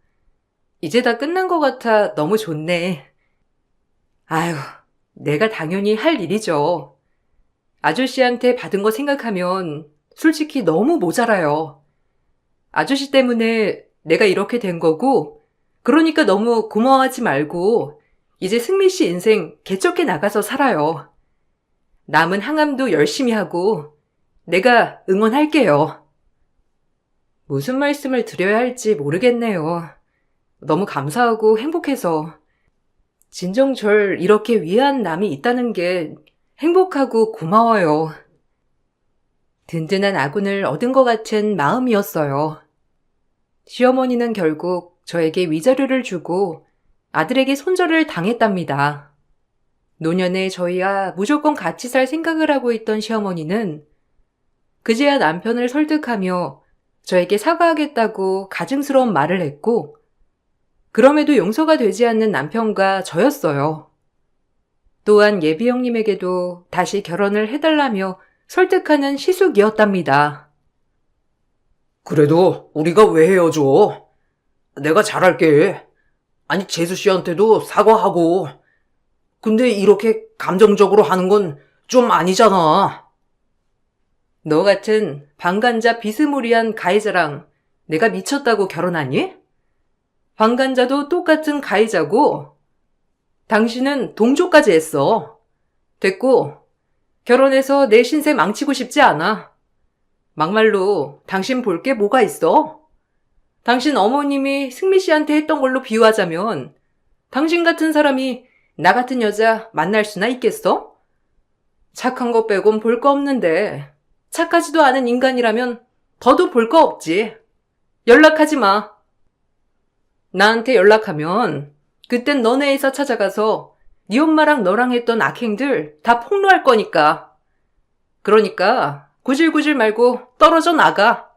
이제 다 끝난 것 같아 너무 좋네. 아유, 내가 당연히 할 일이죠. 아저씨한테 받은 거 생각하면 솔직히 너무 모자라요. 아저씨 때문에 내가 이렇게 된 거고, 그러니까 너무 고마워하지 말고 이제 승미 씨 인생 개척해 나가서 살아요. 남은 항암도 열심히 하고 내가 응원할게요. 무슨 말씀을 드려야 할지 모르겠네요. 너무 감사하고 행복해서. 진정 절 이렇게 위한 남이 있다는 게 행복하고 고마워요. 든든한 아군을 얻은 것 같은 마음이었어요. 시어머니는 결국 저에게 위자료를 주고 아들에게 손절을 당했답니다. 노년에 저희와 무조건 같이 살 생각을 하고 있던 시어머니는 그제야 남편을 설득하며 저에게 사과하겠다고 가증스러운 말을 했고 그럼에도 용서가 되지 않는 남편과 저였어요. 또한 예비 형님에게도 다시 결혼을 해달라며 설득하는 시숙이었답니다. 그래도 우리가 왜 헤어져? 내가 잘할게. 아니, 재수 씨한테도 사과하고. 근데 이렇게 감정적으로 하는 건 좀 아니잖아. 너 같은 방간자 비스무리한 가해자랑 내가 미쳤다고 결혼하니? 방간자도 똑같은 가해자고, 당신은 동조까지 했어. 됐고, 결혼해서 내 신세 망치고 싶지 않아. 막말로 당신 볼 게 뭐가 있어? 당신 어머님이 승미 씨한테 했던 걸로 비유하자면 당신 같은 사람이 나 같은 여자 만날 수나 있겠어? 착한 거 빼곤 볼 거 없는데 착하지도 않은 인간이라면 더도 볼 거 없지. 연락하지 마. 나한테 연락하면 그땐 너네 회사 찾아가서 네 엄마랑 너랑 했던 악행들 다 폭로할 거니까. 그러니까 구질구질 말고 떨어져 나가.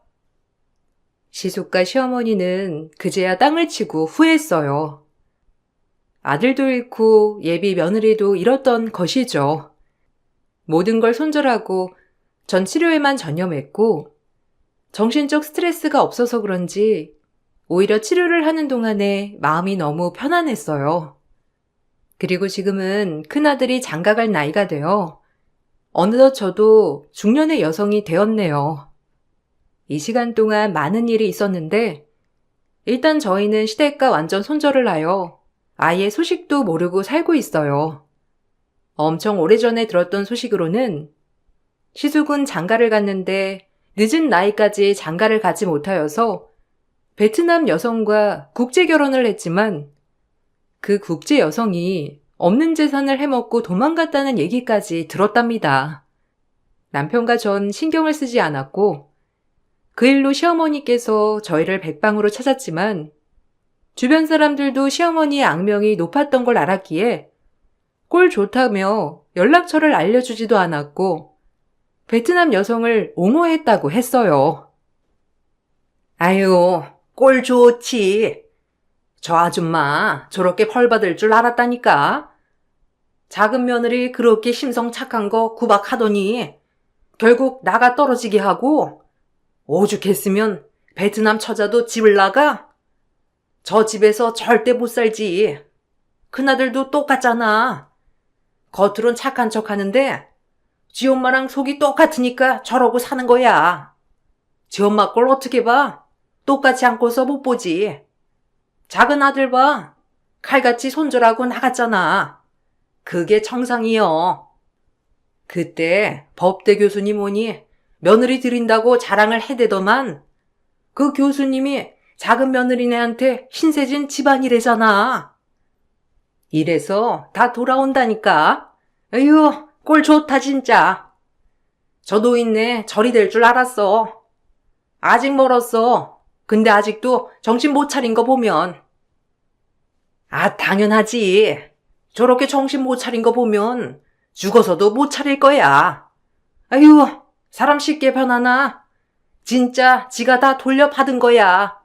시숙과 시어머니는 그제야 땅을 치고 후회했어요. 아들도 잃고 예비 며느리도 잃었던 것이죠. 모든 걸 손절하고 전 치료에만 전념했고 정신적 스트레스가 없어서 그런지 오히려 치료를 하는 동안에 마음이 너무 편안했어요. 그리고 지금은 큰아들이 장가갈 나이가 되어 어느덧 저도 중년의 여성이 되었네요. 이 시간 동안 많은 일이 있었는데 일단 저희는 시댁과 완전 손절을 하여 아예 소식도 모르고 살고 있어요. 엄청 오래전에 들었던 소식으로는 시숙은 장가를 갔는데 늦은 나이까지 장가를 가지 못하여서 베트남 여성과 국제 결혼을 했지만 그 국제 여성이 없는 재산을 해먹고 도망갔다는 얘기까지 들었답니다. 남편과 전 신경을 쓰지 않았고 그 일로 시어머니께서 저희를 백방으로 찾았지만 주변 사람들도 시어머니의 악명이 높았던 걸 알았기에 꼴 좋다며 연락처를 알려주지도 않았고 베트남 여성을 옹호했다고 했어요. 아유, 꼴 좋지. 저 아줌마 저렇게 벌받을 줄 알았다니까. 작은 며느리 그렇게 심성 착한 거 구박하더니 결국 나가 떨어지게 하고 오죽했으면 베트남 처자도 집을 나가? 저 집에서 절대 못 살지. 큰아들도 똑같잖아. 겉으론 착한 척 하는데 지 엄마랑 속이 똑같으니까 저러고 사는 거야. 지 엄마 꼴 어떻게 봐? 똑같이 안고서 못 보지. 작은 아들 봐. 칼같이 손절하고 나갔잖아. 그게 정상이요. 그때 법대 교수님 오니 며느리 드린다고 자랑을 해대더만 그 교수님이 작은 며느리네한테 신세진 집안이래잖아. 이래서 다 돌아온다니까. 에휴, 꼴 좋다 진짜. 저 노인네 절이 될 줄 알았어. 아직 멀었어. 근데 아직도 정신 못 차린 거 보면. 아, 당연하지. 저렇게 정신 못 차린 거 보면 죽어서도 못 차릴 거야. 아유, 사람 쉽게 변하나? 진짜 지가 다 돌려받은 거야.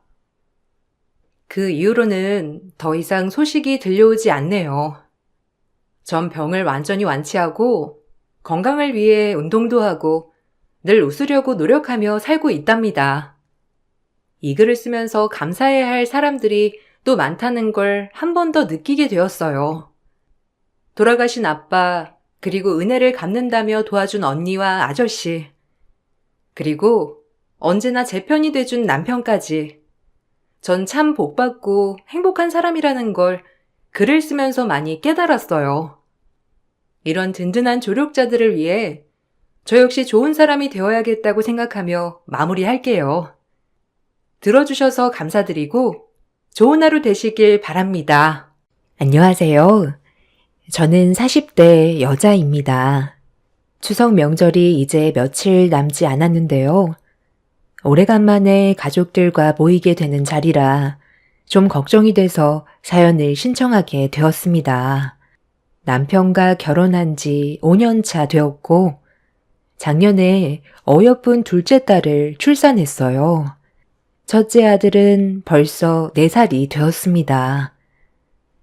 그 이후로는 더 이상 소식이 들려오지 않네요. 전 병을 완전히 완치하고 건강을 위해 운동도 하고 늘 웃으려고 노력하며 살고 있답니다. 이 글을 쓰면서 감사해야 할 사람들이 또 많다는 걸 한 번 더 느끼게 되었어요. 돌아가신 아빠, 그리고 은혜를 갚는다며 도와준 언니와 아저씨, 그리고 언제나 제 편이 돼준 남편까지. 전 참 복받고 행복한 사람이라는 걸 글을 쓰면서 많이 깨달았어요. 이런 든든한 조력자들을 위해 저 역시 좋은 사람이 되어야겠다고 생각하며 마무리할게요. 들어주셔서 감사드리고 좋은 하루 되시길 바랍니다. 안녕하세요. 저는 40대 여자입니다. 추석 명절이 이제 며칠 남지 않았는데요. 오래간만에 가족들과 모이게 되는 자리라 좀 걱정이 돼서 사연을 신청하게 되었습니다. 남편과 결혼한 지 5년 차 되었고 작년에 어여쁜 둘째 딸을 출산했어요. 첫째 아들은 벌써 4살이 되었습니다.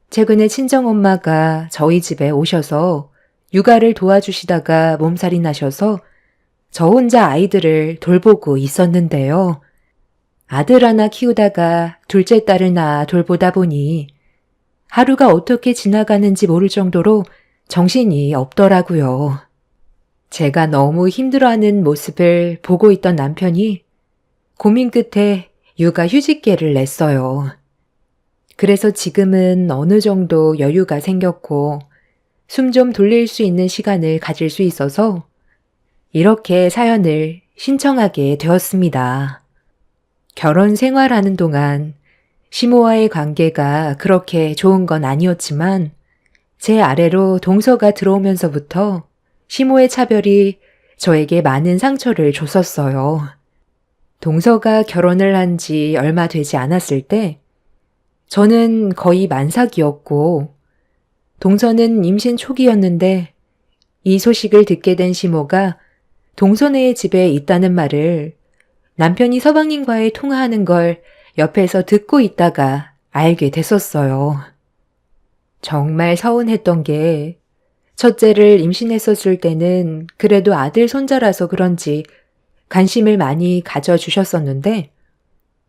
최근에 친정엄마가 저희 집에 오셔서 육아를 도와주시다가 몸살이 나셔서 저 혼자 아이들을 돌보고 있었는데요. 아들 하나 키우다가 둘째 딸을 낳아 돌보다 보니 하루가 어떻게 지나가는지 모를 정도로 정신이 없더라고요. 제가 너무 힘들어하는 모습을 보고 있던 남편이 고민 끝에 육아 휴직계를 냈어요. 그래서 지금은 어느 정도 여유가 생겼고 숨 좀 돌릴 수 있는 시간을 가질 수 있어서 이렇게 사연을 신청하게 되었습니다. 결혼 생활하는 동안 시모와의 관계가 그렇게 좋은 건 아니었지만 제 아래로 동서가 들어오면서부터 시모의 차별이 저에게 많은 상처를 줬었어요. 동서가 결혼을 한 지 얼마 되지 않았을 때 저는 거의 만삭이었고 동서는 임신 초기였는데 이 소식을 듣게 된 시모가 동서네의 집에 있다는 말을 남편이 서방님과의 통화하는 걸 옆에서 듣고 있다가 알게 됐었어요. 정말 서운했던 게 첫째를 임신했었을 때는 그래도 아들 손자라서 그런지 관심을 많이 가져주셨었는데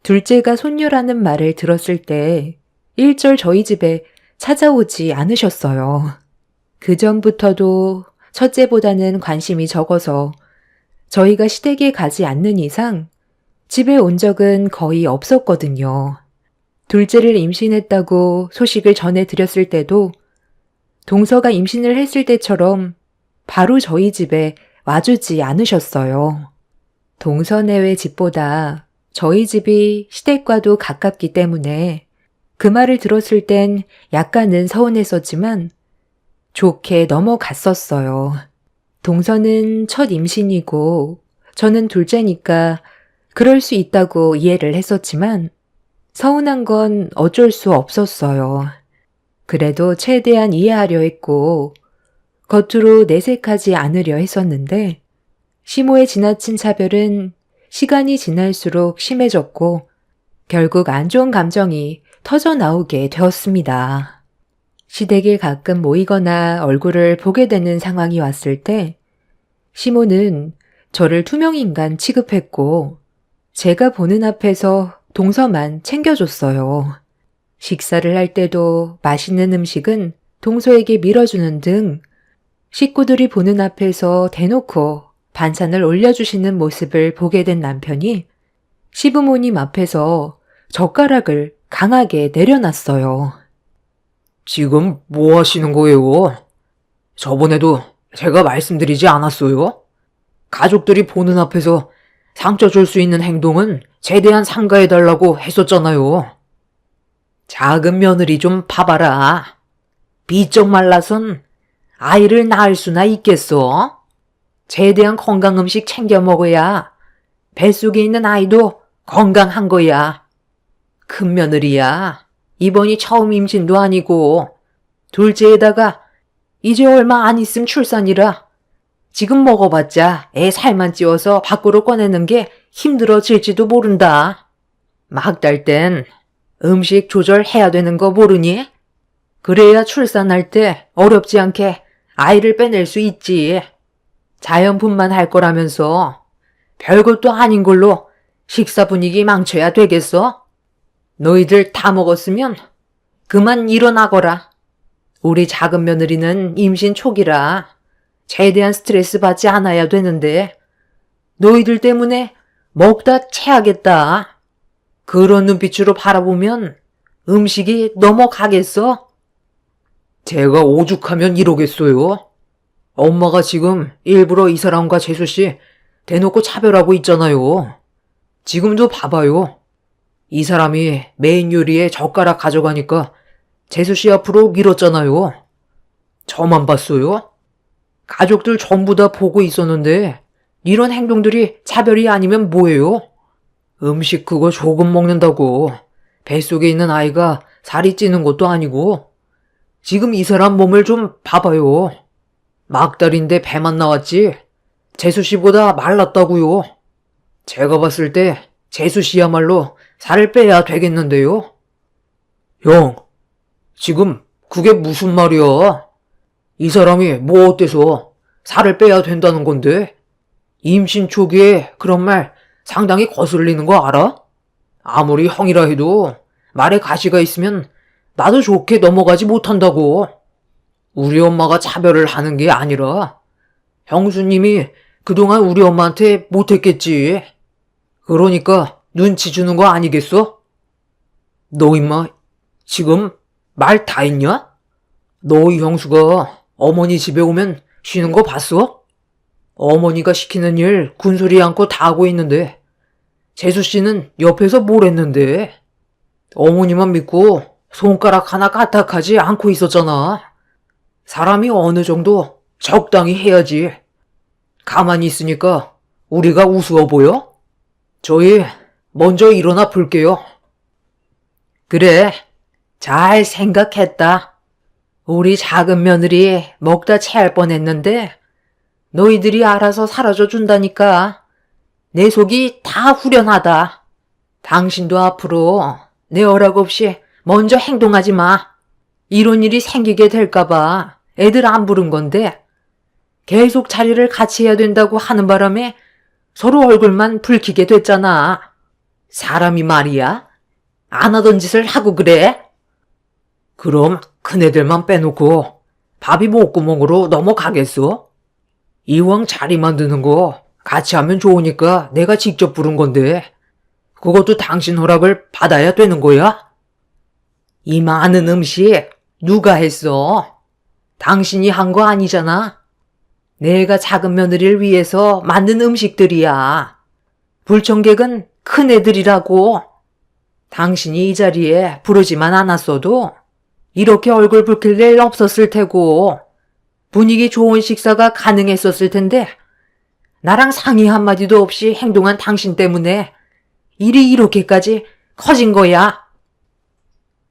둘째가 손녀라는 말을 들었을 때 일절 저희 집에 찾아오지 않으셨어요. 그전부터도 첫째보다는 관심이 적어서 저희가 시댁에 가지 않는 이상 집에 온 적은 거의 없었거든요. 둘째를 임신했다고 소식을 전해드렸을 때도 동서가 임신을 했을 때처럼 바로 저희 집에 와주지 않으셨어요. 동서네외 집보다 저희 집이 시댁과도 가깝기 때문에 그 말을 들었을 땐 약간은 서운했었지만 좋게 넘어갔었어요. 동서는 첫 임신이고 저는 둘째니까 그럴 수 있다고 이해를 했었지만 서운한 건 어쩔 수 없었어요. 그래도 최대한 이해하려 했고 겉으로 내색하지 않으려 했었는데 시모의 지나친 차별은 시간이 지날수록 심해졌고 결국 안 좋은 감정이 터져 나오게 되었습니다. 시댁에 가끔 모이거나 얼굴을 보게 되는 상황이 왔을 때 시모는 저를 투명인간 취급했고 제가 보는 앞에서 동서만 챙겨줬어요. 식사를 할 때도 맛있는 음식은 동서에게 밀어주는 등 식구들이 보는 앞에서 대놓고 반찬을 올려주시는 모습을 보게 된 남편이 시부모님 앞에서 젓가락을 강하게 내려놨어요. 지금 뭐 하시는 거예요? 저번에도 제가 말씀드리지 않았어요? 가족들이 보는 앞에서 상처 줄 수 있는 행동은 최대한 삼가해달라고 했었잖아요. 작은 며느리 좀 봐봐라. 비쩍 말라선 아이를 낳을 수나 있겠어? 최대한 건강 음식 챙겨 먹어야 뱃속에 있는 아이도 건강한 거야. 큰 며느리야. 이번이 처음 임신도 아니고 둘째에다가 이제 얼마 안 있음 출산이라 지금 먹어봤자 애 살만 찌워서 밖으로 꺼내는 게 힘들어질지도 모른다. 막달 땐 음식 조절해야 되는 거 모르니? 그래야 출산할 때 어렵지 않게 아이를 빼낼 수 있지. 자연분만 할 거라면서 별것도 아닌 걸로 식사 분위기 망쳐야 되겠어? 너희들 다 먹었으면 그만 일어나거라. 우리 작은 며느리는 임신 초기라 최대한 스트레스 받지 않아야 되는데 너희들 때문에 먹다 체하겠다. 그런 눈빛으로 바라보면 음식이 넘어가겠어? 제가 오죽하면 이러겠어요? 엄마가 지금 일부러 이 사람과 재수씨 대놓고 차별하고 있잖아요. 지금도 봐봐요. 이 사람이 메인 요리에 젓가락 가져가니까 재수씨 앞으로 밀었잖아요. 저만 봤어요? 가족들 전부 다 보고 있었는데 이런 행동들이 차별이 아니면 뭐예요? 음식 그거 조금 먹는다고 뱃속에 있는 아이가 살이 찌는 것도 아니고 지금 이 사람 몸을 좀 봐봐요. 막달인데 배만 나왔지 재수씨보다 말랐다고요. 제가 봤을 때 재수씨야말로 살을 빼야 되겠는데요. 형, 지금 그게 무슨 말이야? 이 사람이 뭐 어때서 살을 빼야 된다는 건데? 임신 초기에 그런 말 상당히 거슬리는 거 알아? 아무리 형이라 해도 말에 가시가 있으면 나도 좋게 넘어가지 못한다고. 우리 엄마가 차별을 하는 게 아니라 형수님이 그동안 우리 엄마한테 못했겠지. 그러니까 눈치 주는 거 아니겠어? 너 임마 지금 말 다 했냐? 너희 형수가 어머니 집에 오면 쉬는 거 봤어? 어머니가 시키는 일 군소리 않고 다 하고 있는데 재수 씨는 옆에서 뭘 했는데? 어머니만 믿고 손가락 하나 까딱하지 않고 있었잖아. 사람이 어느 정도 적당히 해야지. 가만히 있으니까 우리가 우스워 보여? 저희 먼저 일어나 볼게요. 그래, 잘 생각했다. 우리 작은 며느리 먹다 체할 뻔했는데 너희들이 알아서 사라져 준다니까. 내 속이 다 후련하다. 당신도 앞으로 내 허락 없이 먼저 행동하지 마. 이런 일이 생기게 될까봐 애들 안 부른 건데 계속 자리를 같이 해야 된다고 하는 바람에 서로 얼굴만 붉히게 됐잖아. 사람이 말이야? 안 하던 짓을 하고 그래? 그럼 큰애들만 빼놓고 밥이 목구멍으로 넘어가겠어? 이왕 자리 만드는 거 같이 하면 좋으니까 내가 직접 부른 건데 그것도 당신 허락을 받아야 되는 거야? 이 많은 음식 누가 했어? 당신이 한 거 아니잖아. 내가 작은 며느리를 위해서 만든 음식들이야. 불청객은 큰애들이라고. 당신이 이 자리에 부르지만 않았어도 이렇게 얼굴 붉힐 일 없었을 테고 분위기 좋은 식사가 가능했었을 텐데 나랑 상의 한마디도 없이 행동한 당신 때문에 일이 이렇게까지 커진 거야.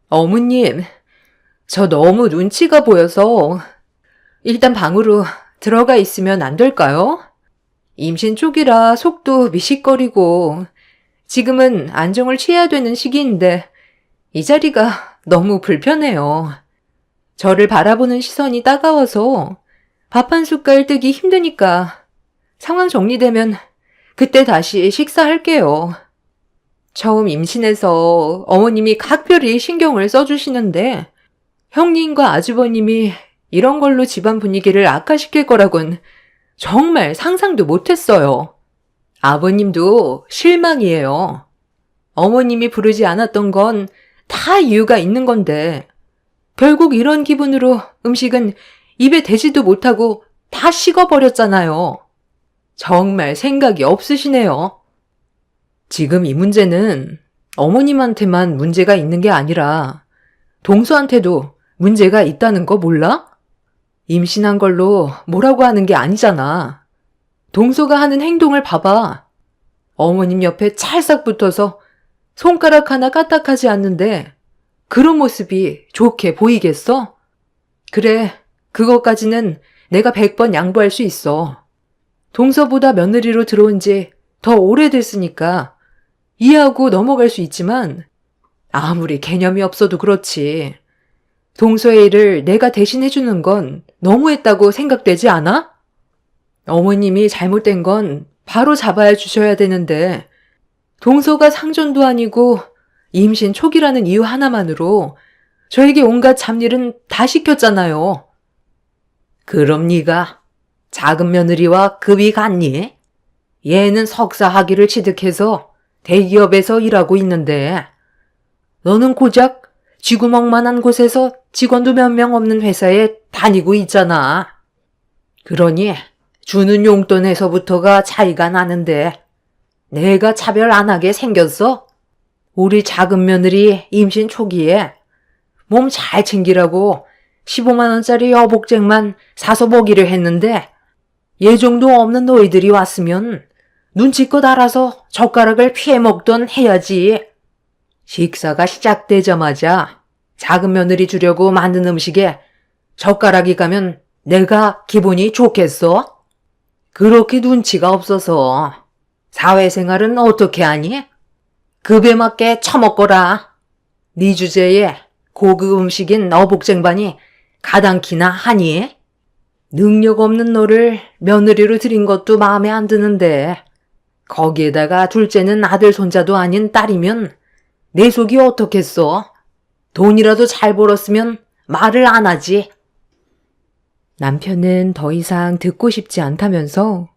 어머님, 저 너무 눈치가 보여서 일단 방으로 들어가 있으면 안 될까요? 임신 초기라 속도 미식거리고 지금은 안정을 취해야 되는 시기인데 이 자리가 너무 불편해요. 저를 바라보는 시선이 따가워서 밥 한 숟갈 뜨기 힘드니까 상황 정리되면 그때 다시 식사할게요. 처음 임신해서 어머님이 각별히 신경을 써주시는데 형님과 아주버님이 이런 걸로 집안 분위기를 악화시킬 거라곤 정말 상상도 못했어요. 아버님도 실망이에요. 어머님이 부르지 않았던 건 다 이유가 있는 건데 결국 이런 기분으로 음식은 입에 대지도 못하고 다 식어버렸잖아요. 정말 생각이 없으시네요. 지금 이 문제는 어머님한테만 문제가 있는 게 아니라 동서한테도 문제가 있다는 거 몰라? 임신한 걸로 뭐라고 하는 게 아니잖아. 동서가 하는 행동을 봐봐. 어머님 옆에 찰싹 붙어서 손가락 하나 까딱하지 않는데 그런 모습이 좋게 보이겠어? 그래, 그것까지는 내가 100번 양보할 수 있어. 동서보다 며느리로 들어온 지 더 오래됐으니까 이해하고 넘어갈 수 있지만 아무리 개념이 없어도 그렇지. 동서의 일을 내가 대신 해주는 건 너무했다고 생각되지 않아? 어머님이 잘못된 건 바로 잡아야 주셔야 되는데 동서가 상전도 아니고 임신 초기라는 이유 하나만으로 저에게 온갖 잡일은 다 시켰잖아요. 그럼 네가 작은 며느리와 급이 같니? 얘는 석사 학위를 취득해서 대기업에서 일하고 있는데 너는 고작 쥐구멍만한 곳에서 직원도 몇 명 없는 회사에 다니고 있잖아. 그러니 주는 용돈에서부터가 차이가 나는데 내가 차별 안 하게 생겼어? 우리 작은 며느리 임신 초기에 몸 잘 챙기라고 15만 원짜리 여복쟁만 사서 먹이를 했는데 예정도 없는 너희들이 왔으면 눈치껏 알아서 젓가락을 피해 먹던 해야지. 식사가 시작되자마자 작은 며느리 주려고 만든 음식에 젓가락이 가면 내가 기분이 좋겠어? 그렇게 눈치가 없어서 사회생활은 어떻게 하니? 급에 맞게 처먹거라. 네 주제에 고급 음식인 어복쟁반이 가당키나 하니? 능력 없는 너를 며느리로 들인 것도 마음에 안 드는데 거기에다가 둘째는 아들 손자도 아닌 딸이면 내 속이 어떻겠어? 돈이라도 잘 벌었으면 말을 안 하지. 남편은 더 이상 듣고 싶지 않다면서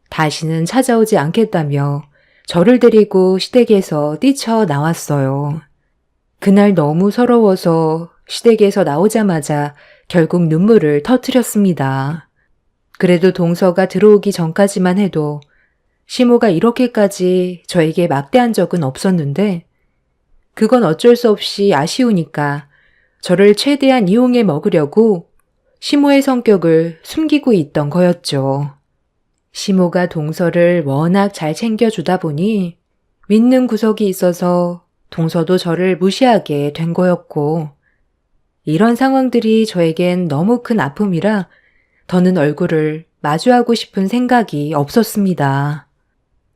다시는 찾아오지 않겠다며 저를 데리고 시댁에서 뛰쳐나왔어요. 그날 너무 서러워서 시댁에서 나오자마자 결국 눈물을 터뜨렸습니다. 그래도 동서가 들어오기 전까지만 해도 시모가 이렇게까지 저에게 막대한 적은 없었는데 그건 어쩔 수 없이 아쉬우니까 저를 최대한 이용해 먹으려고 시모의 성격을 숨기고 있던 거였죠. 시모가 동서를 워낙 잘 챙겨주다 보니 믿는 구석이 있어서 동서도 저를 무시하게 된 거였고 이런 상황들이 저에겐 너무 큰 아픔이라 더는 얼굴을 마주하고 싶은 생각이 없었습니다.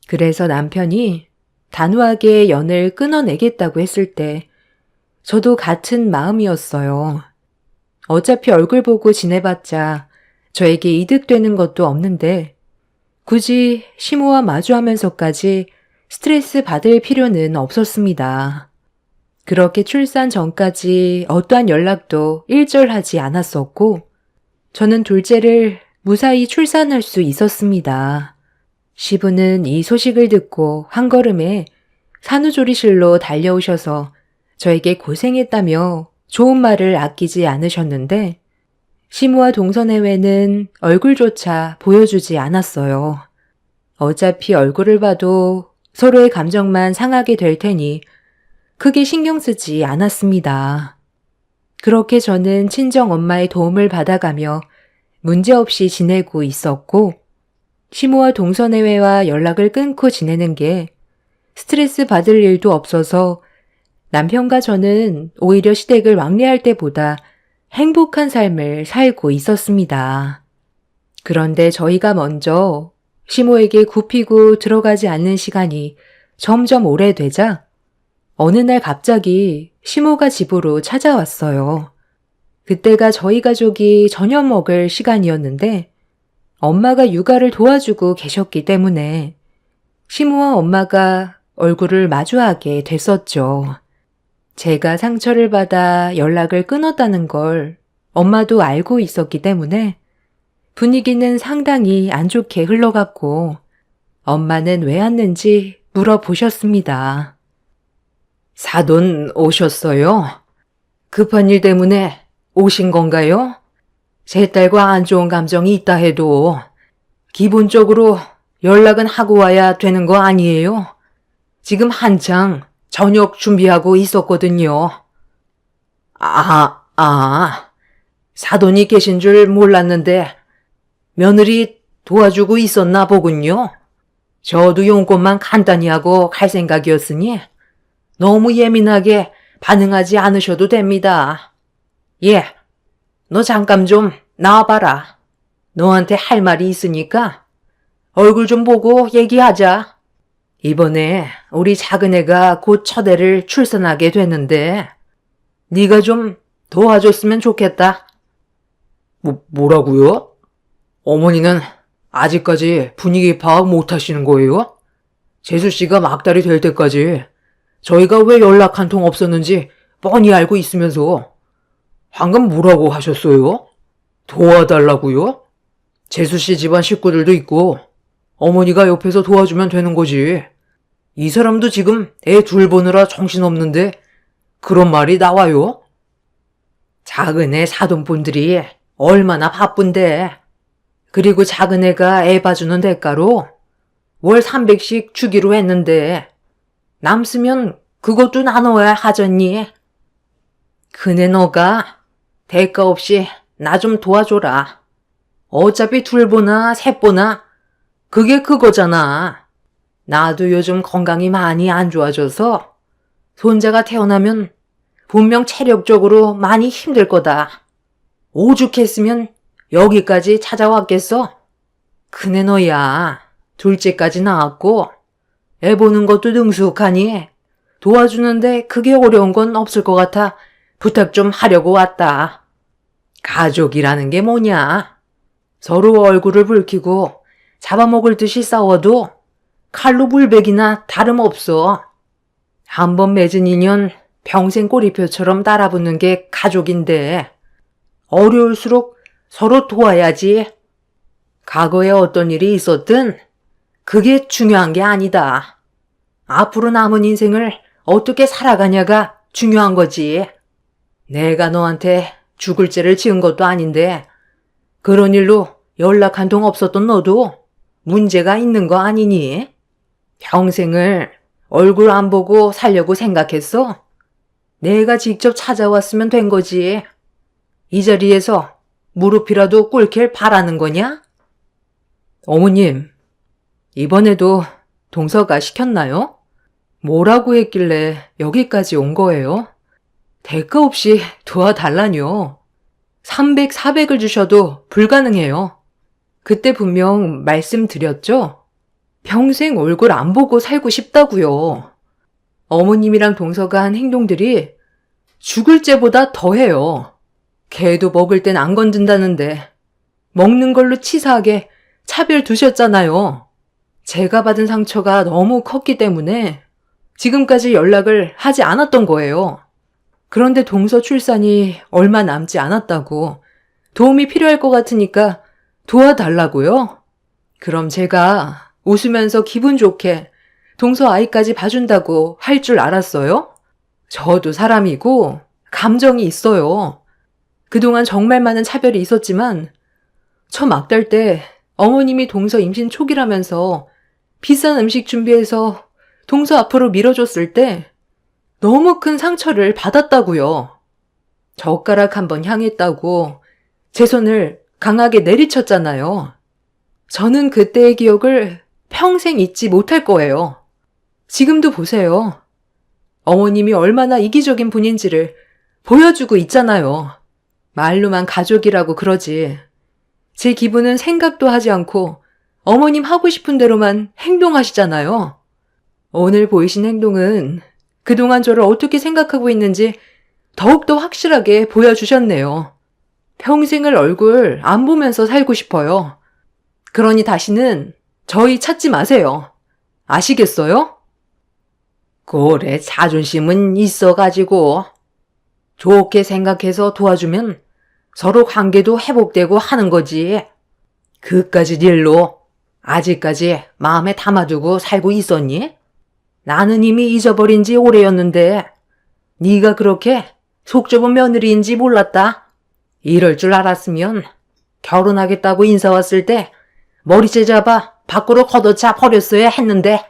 그래서 남편이 단호하게 연을 끊어내겠다고 했을 때 저도 같은 마음이었어요. 어차피 얼굴 보고 지내봤자 저에게 이득되는 것도 없는데 굳이 시모와 마주하면서까지 스트레스 받을 필요는 없었습니다. 그렇게 출산 전까지 어떠한 연락도 일절하지 않았었고 저는 둘째를 무사히 출산할 수 있었습니다. 시부는 이 소식을 듣고 한 걸음에 산후조리실로 달려오셔서 저에게 고생했다며 좋은 말을 아끼지 않으셨는데 시모와 동서내외는 얼굴조차 보여주지 않았어요. 어차피 얼굴을 봐도 서로의 감정만 상하게 될 테니 크게 신경 쓰지 않았습니다. 그렇게 저는 친정 엄마의 도움을 받아가며 문제없이 지내고 있었고 시모와 동서내외와 연락을 끊고 지내는 게 스트레스 받을 일도 없어서 남편과 저는 오히려 시댁을 왕래할 때보다 행복한 삶을 살고 있었습니다. 그런데 저희가 먼저 시모에게 굽히고 들어가지 않는 시간이 점점 오래되자 어느 날 갑자기 시모가 집으로 찾아왔어요. 그때가 저희 가족이 저녁 먹을 시간이었는데 엄마가 육아를 도와주고 계셨기 때문에 시모와 엄마가 얼굴을 마주하게 됐었죠. 제가 상처를 받아 연락을 끊었다는 걸 엄마도 알고 있었기 때문에 분위기는 상당히 안 좋게 흘러갔고 엄마는 왜 왔는지 물어보셨습니다. 사돈 오셨어요? 급한 일 때문에 오신 건가요? 제 딸과 안 좋은 감정이 있다 해도 기본적으로 연락은 하고 와야 되는 거 아니에요? 지금 한창 저녁 준비하고 있었거든요. 사돈이 계신 줄 몰랐는데 며느리 도와주고 있었나 보군요. 저도 용건만 간단히 하고 갈 생각이었으니 너무 예민하게 반응하지 않으셔도 됩니다. 예, 너 잠깐 좀 나와봐라. 너한테 할 말이 있으니까 얼굴 좀 보고 얘기하자. 이번에 우리 작은애가 곧 첫애를 출산하게 되는데 네가 좀 도와줬으면 좋겠다. 뭐라고요? 어머니는 아직까지 분위기 파악 못 하시는 거예요? 재수 씨가 막달이 될 때까지 저희가 왜 연락 한 통 없었는지 뻔히 알고 있으면서 방금 뭐라고 하셨어요? 도와달라고요? 재수 씨 집안 식구들도 있고 어머니가 옆에서 도와주면 되는 거지. 이 사람도 지금 애 둘 보느라 정신없는데 그런 말이 나와요? 작은애 사돈분들이 얼마나 바쁜데. 그리고 작은애가 애 봐주는 대가로 월 300씩 주기로 했는데 남으면 그것도 나눠야 하잖니. 그네 너가 대가 없이 나 좀 도와줘라. 어차피 둘 보나 셋 보나 그게 그거잖아. 나도 요즘 건강이 많이 안 좋아져서 손자가 태어나면 분명 체력적으로 많이 힘들 거다. 오죽했으면 여기까지 찾아왔겠어? 그네 너야 둘째까지 낳았고 애 보는 것도 능숙하니 도와주는데 그게 어려운 건 없을 것 같아 부탁 좀 하려고 왔다. 가족이라는 게 뭐냐? 서로 얼굴을 붉히고 잡아먹을 듯이 싸워도 칼로 물베기나 다름없어. 한번 맺은 인연 평생 꼬리표처럼 따라붙는 게 가족인데 어려울수록 서로 도와야지. 과거에 어떤 일이 있었든 그게 중요한 게 아니다. 앞으로 남은 인생을 어떻게 살아가냐가 중요한 거지. 내가 너한테 죽을 죄를 지은 것도 아닌데 그런 일로 연락 한 통 없었던 너도 문제가 있는 거 아니니? 평생을 얼굴 안 보고 살려고 생각했어? 내가 직접 찾아왔으면 된 거지. 이 자리에서 무릎이라도 꿇길 바라는 거냐? 어머님, 이번에도 동서가 시켰나요? 뭐라고 했길래 여기까지 온 거예요? 대가 없이 도와달라뇨. 300, 400을 주셔도 불가능해요. 그때 분명 말씀드렸죠? 평생 얼굴 안 보고 살고 싶다고요. 어머님이랑 동서가 한 행동들이 죽을 죄보다 더해요. 개도 먹을 땐 안 건든다는데 먹는 걸로 치사하게 차별 두셨잖아요. 제가 받은 상처가 너무 컸기 때문에 지금까지 연락을 하지 않았던 거예요. 그런데 동서 출산이 얼마 남지 않았다고 도움이 필요할 것 같으니까 도와달라고요? 그럼 제가 웃으면서 기분 좋게 동서 아이까지 봐준다고 할 줄 알았어요? 저도 사람이고 감정이 있어요. 그동안 정말 많은 차별이 있었지만 저 막달 때 어머님이 동서 임신 초기라면서 비싼 음식 준비해서 동서 앞으로 밀어줬을 때 너무 큰 상처를 받았다고요. 젓가락 한번 향했다고 제 손을 강하게 내리쳤잖아요. 저는 그때의 기억을 평생 잊지 못할 거예요. 지금도 보세요. 어머님이 얼마나 이기적인 분인지를 보여주고 있잖아요. 말로만 가족이라고 그러지. 제 기분은 생각도 하지 않고 어머님 하고 싶은 대로만 행동하시잖아요. 오늘 보이신 행동은 그동안 저를 어떻게 생각하고 있는지 더욱더 확실하게 보여주셨네요. 평생을 얼굴 안 보면서 살고 싶어요. 그러니 다시는 저희 찾지 마세요. 아시겠어요? 그래, 자존심은 있어가지고 좋게 생각해서 도와주면 서로 관계도 회복되고 하는 거지. 그까짓 일로 아직까지 마음에 담아두고 살고 있었니? 나는 이미 잊어버린 지 오래였는데 네가 그렇게 속 좁은 며느리인지 몰랐다. 이럴 줄 알았으면 결혼하겠다고 인사 왔을 때 머리채 잡아 밖으로 걷어차 버렸어야 했는데.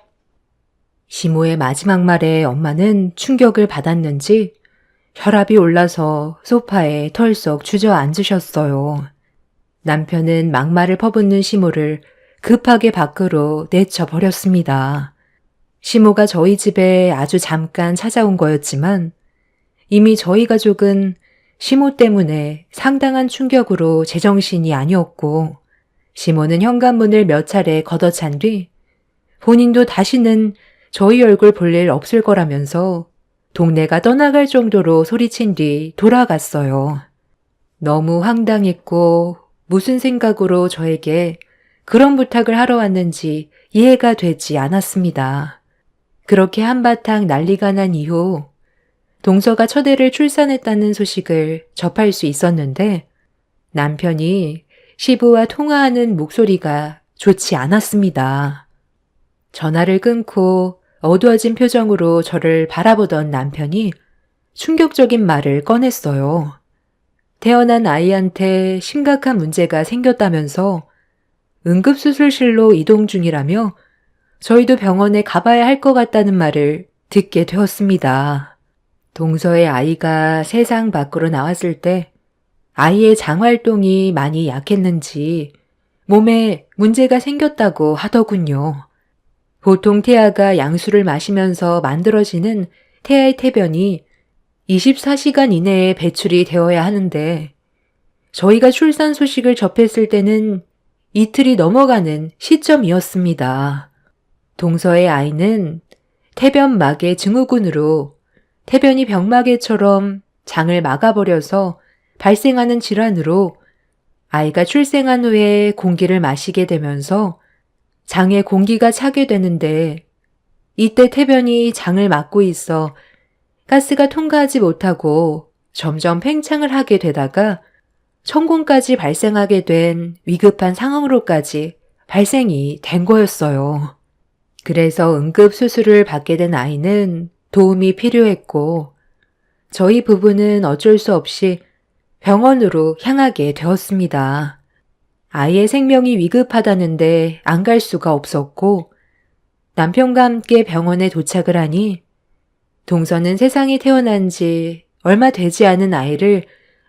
시모의 마지막 말에 엄마는 충격을 받았는지 혈압이 올라서 소파에 털썩 주저앉으셨어요. 남편은 막말을 퍼붓는 시모를 급하게 밖으로 내쳐버렸습니다. 시모가 저희 집에 아주 잠깐 찾아온 거였지만 이미 저희 가족은 시모 때문에 상당한 충격으로 제정신이 아니었고 시모는 현관문을 몇 차례 걷어찬 뒤 본인도 다시는 저희 얼굴 볼 일 없을 거라면서 동네가 떠나갈 정도로 소리친 뒤 돌아갔어요. 너무 황당했고 무슨 생각으로 저에게 그런 부탁을 하러 왔는지 이해가 되지 않았습니다. 그렇게 한바탕 난리가 난 이후 동서가 첫 애를 출산했다는 소식을 접할 수 있었는데 남편이 시부와 통화하는 목소리가 좋지 않았습니다. 전화를 끊고 어두워진 표정으로 저를 바라보던 남편이 충격적인 말을 꺼냈어요. 태어난 아이한테 심각한 문제가 생겼다면서 응급수술실로 이동 중이라며 저희도 병원에 가봐야 할 것 같다는 말을 듣게 되었습니다. 동서의 아이가 세상 밖으로 나왔을 때 아이의 장활동이 많이 약했는지 몸에 문제가 생겼다고 하더군요. 보통 태아가 양수를 마시면서 만들어지는 태아의 태변이 24시간 이내에 배출이 되어야 하는데 저희가 출산 소식을 접했을 때는 이틀이 넘어가는 시점이었습니다. 동서의 아이는 태변막의 증후군으로 태변이 병마개처럼 장을 막아버려서 발생하는 질환으로 아이가 출생한 후에 공기를 마시게 되면서 장에 공기가 차게 되는데 이때 태변이 장을 막고 있어 가스가 통과하지 못하고 점점 팽창을 하게 되다가 천공까지 발생하게 된 위급한 상황으로까지 발생이 된 거였어요. 그래서 응급 수술을 받게 된 아이는 도움이 필요했고 저희 부부는 어쩔 수 없이 병원으로 향하게 되었습니다. 아이의 생명이 위급하다는데 안 갈 수가 없었고 남편과 함께 병원에 도착을 하니 동서는 세상에 태어난 지 얼마 되지 않은 아이를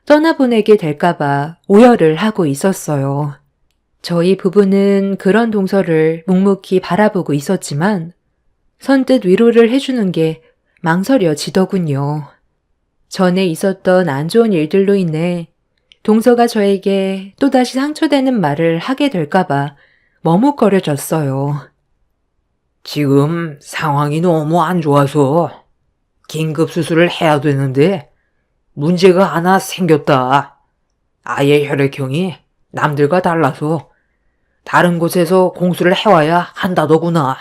떠나보내게 될까봐 오열을 하고 있었어요. 저희 부부는 그런 동서를 묵묵히 바라보고 있었지만 선뜻 위로를 해주는 게 망설여지더군요. 전에 있었던 안 좋은 일들로 인해 동서가 저에게 또다시 상처되는 말을 하게 될까봐 머뭇거려졌어요. 지금 상황이 너무 안 좋아서 긴급 수술을 해야 되는데 문제가 하나 생겼다. 아이의 혈액형이 남들과 달라서 다른 곳에서 공수를 해와야 한다더구나.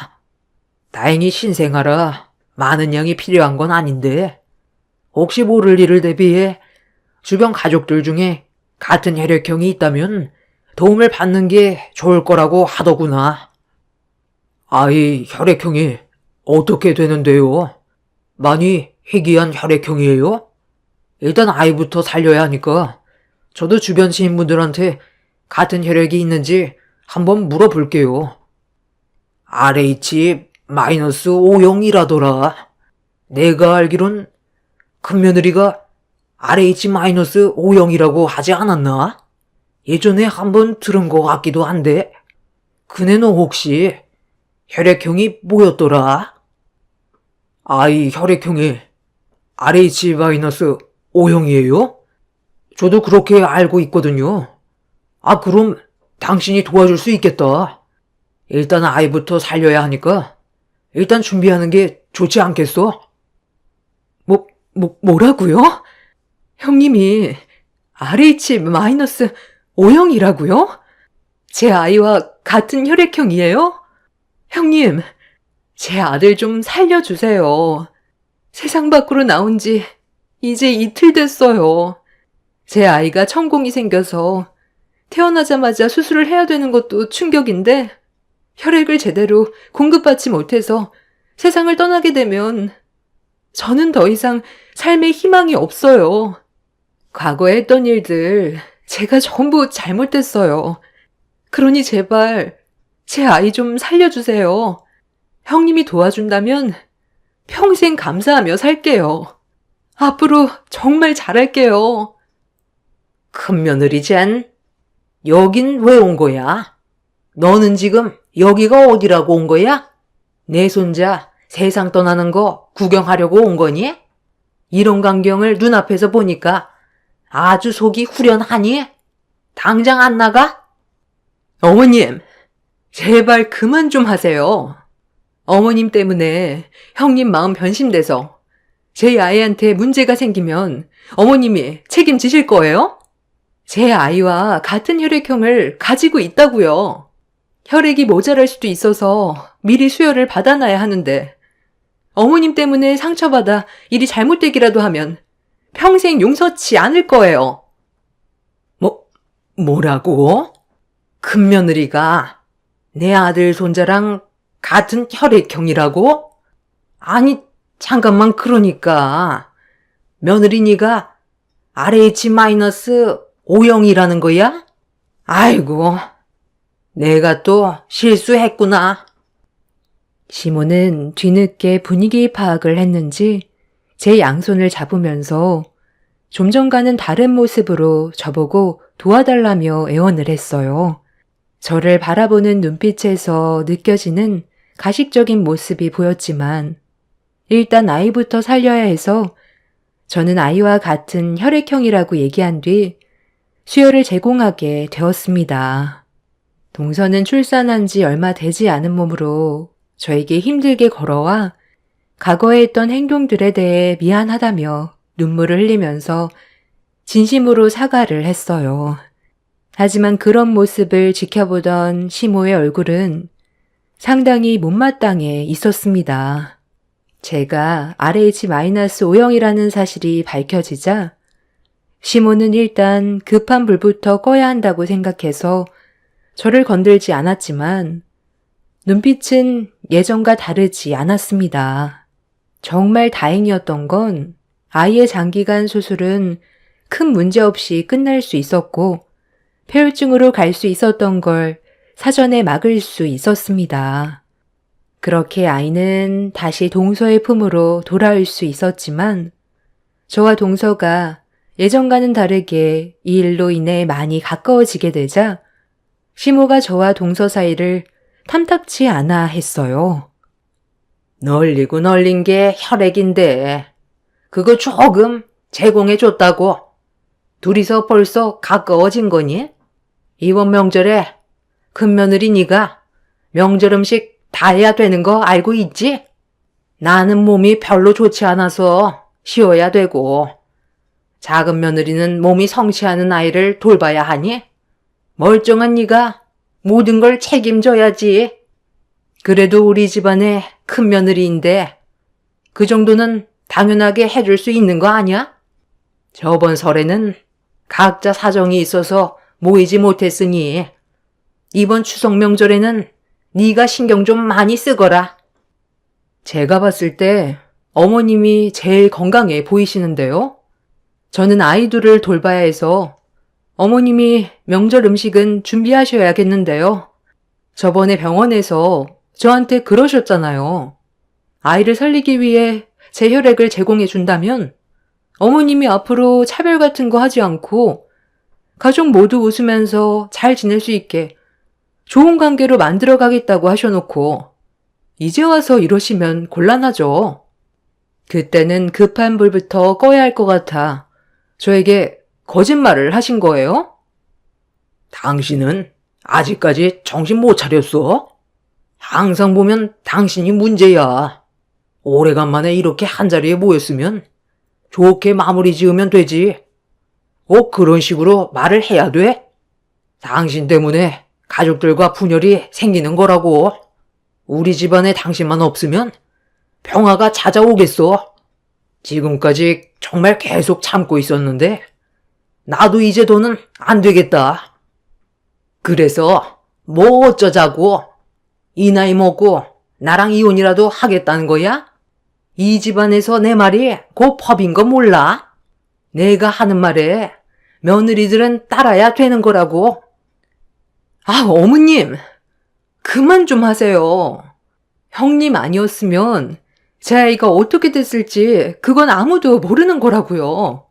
다행히 신생아라 많은 양이 필요한 건 아닌데 혹시 모를 일을 대비해 주변 가족들 중에 같은 혈액형이 있다면 도움을 받는 게 좋을 거라고 하더구나. 아이 혈액형이 어떻게 되는데요? 많이 희귀한 혈액형이에요? 일단 아이부터 살려야 하니까 저도 주변 지인분들한테 같은 혈액이 있는지 한번 물어볼게요. RH-O형이라더라. 내가 알기론 큰며느리가 RH-O형이라고 하지 않았나? 예전에 한번 들은 것 같기도 한데 그네는 혹시 혈액형이 뭐였더라? 아이 혈액형이 RH-O형이에요? 저도 그렇게 알고 있거든요. 아, 그럼 당신이 도와줄 수 있겠다. 일단 아이부터 살려야 하니까 일단 준비하는 게 좋지 않겠어? 뭐라고요? 형님이 RH-O형이라고요? 제 아이와 같은 혈액형이에요? 형님, 제 아들 좀 살려주세요. 세상 밖으로 나온 지 이제 이틀 됐어요. 제 아이가 천공이 생겨서 태어나자마자 수술을 해야 되는 것도 충격인데 혈액을 제대로 공급받지 못해서 세상을 떠나게 되면 저는 더 이상 삶에 희망이 없어요. 과거에 했던 일들 제가 전부 잘못했어요. 그러니 제발 제 아이 좀 살려주세요. 형님이 도와준다면 평생 감사하며 살게요. 앞으로 정말 잘할게요. 큰며느리잔, 여긴 왜 온 거야? 너는 지금 여기가 어디라고 온 거야? 내 손자 세상 떠나는 거 구경하려고 온 거니? 이런 광경을 눈앞에서 보니까 아주 속이 후련하니? 당장 안 나가? 어머님, 제발 그만 좀 하세요. 어머님 때문에 형님 마음 변심돼서 제 아이한테 문제가 생기면 어머님이 책임지실 거예요? 제 아이와 같은 혈액형을 가지고 있다고요. 혈액이 모자랄 수도 있어서 미리 수혈을 받아놔야 하는데 어머님 때문에 상처받아 일이 잘못되기라도 하면 평생 용서치 않을 거예요. 뭐라고? 큰며느리가 내 아들 손자랑 같은 혈액형이라고? 아니, 잠깐만, 그러니까 며느리 네가 RH-O형이라는 거야? 아이고, 내가 또 실수했구나. 시모는 뒤늦게 분위기 파악을 했는지 제 양손을 잡으면서 좀 전과는 다른 모습으로 저보고 도와달라며 애원을 했어요. 저를 바라보는 눈빛에서 느껴지는 가식적인 모습이 보였지만 일단 아이부터 살려야 해서 저는 아이와 같은 혈액형이라고 얘기한 뒤 수혈을 제공하게 되었습니다. 동서는 출산한 지 얼마 되지 않은 몸으로 저에게 힘들게 걸어와 과거에 했던 행동들에 대해 미안하다며 눈물을 흘리면서 진심으로 사과를 했어요. 하지만 그런 모습을 지켜보던 시모의 얼굴은 상당히 못마땅해 있었습니다. 제가 RH-5형이라는 사실이 밝혀지자 시몬은 일단 급한 불부터 꺼야 한다고 생각해서 저를 건들지 않았지만 눈빛은 예전과 다르지 않았습니다. 정말 다행이었던 건 아이의 장기간 수술은 큰 문제 없이 끝날 수 있었고 폐혈증으로 갈 수 있었던 걸 사전에 막을 수 있었습니다. 그렇게 아이는 다시 동서의 품으로 돌아올 수 있었지만 저와 동서가 예전과는 다르게 이 일로 인해 많이 가까워지게 되자 시모가 저와 동서 사이를 탐탁치 않아 했어요. 널리고 널린 게 혈액인데 그거 조금 제공해줬다고 둘이서 벌써 가까워진 거니? 이번 명절에 큰며느리 네가 명절 음식 다 해야 되는 거 알고 있지? 나는 몸이 별로 좋지 않아서 쉬어야 되고 작은 며느리는 몸이 성취하는 아이를 돌봐야 하니 멀쩡한 네가 모든 걸 책임져야지. 그래도 우리 집안의 큰 며느리인데 그 정도는 당연하게 해줄 수 있는 거 아니야? 저번 설에는 각자 사정이 있어서 모이지 못했으니 이번 추석 명절에는 네가 신경 좀 많이 쓰거라. 제가 봤을 때 어머님이 제일 건강해 보이시는데요. 저는 아이들을 돌봐야 해서 어머님이 명절 음식은 준비하셔야겠는데요. 저번에 병원에서 저한테 그러셨잖아요. 아이를 살리기 위해 제 혈액을 제공해 준다면 어머님이 앞으로 차별 같은 거 하지 않고 가족 모두 웃으면서 잘 지낼 수 있게 좋은 관계로 만들어 가겠다고 하셔놓고 이제 와서 이러시면 곤란하죠. 그때는 급한 불부터 꺼야 할 것 같아 저에게 거짓말을 하신 거예요? 당신은 아직까지 정신 못 차렸어? 항상 보면 당신이 문제야. 오래간만에 이렇게 한자리에 모였으면 좋게 마무리 지으면 되지. 꼭 그런 식으로 말을 해야 돼? 당신 때문에 가족들과 분열이 생기는 거라고. 우리 집안에 당신만 없으면 평화가 찾아오겠어. 지금까지 정말 계속 참고 있었는데 나도 이제 더는 안 되겠다. 그래서 뭐 어쩌자고. 이 나이 먹고 나랑 이혼이라도 하겠다는 거야? 이 집안에서 내 말이 곧 법인 거 몰라? 내가 하는 말에 며느리들은 따라야 되는 거라고. 아, 어머님! 그만 좀 하세요. 형님 아니었으면 제 아이가 어떻게 됐을지 그건 아무도 모르는 거라고요.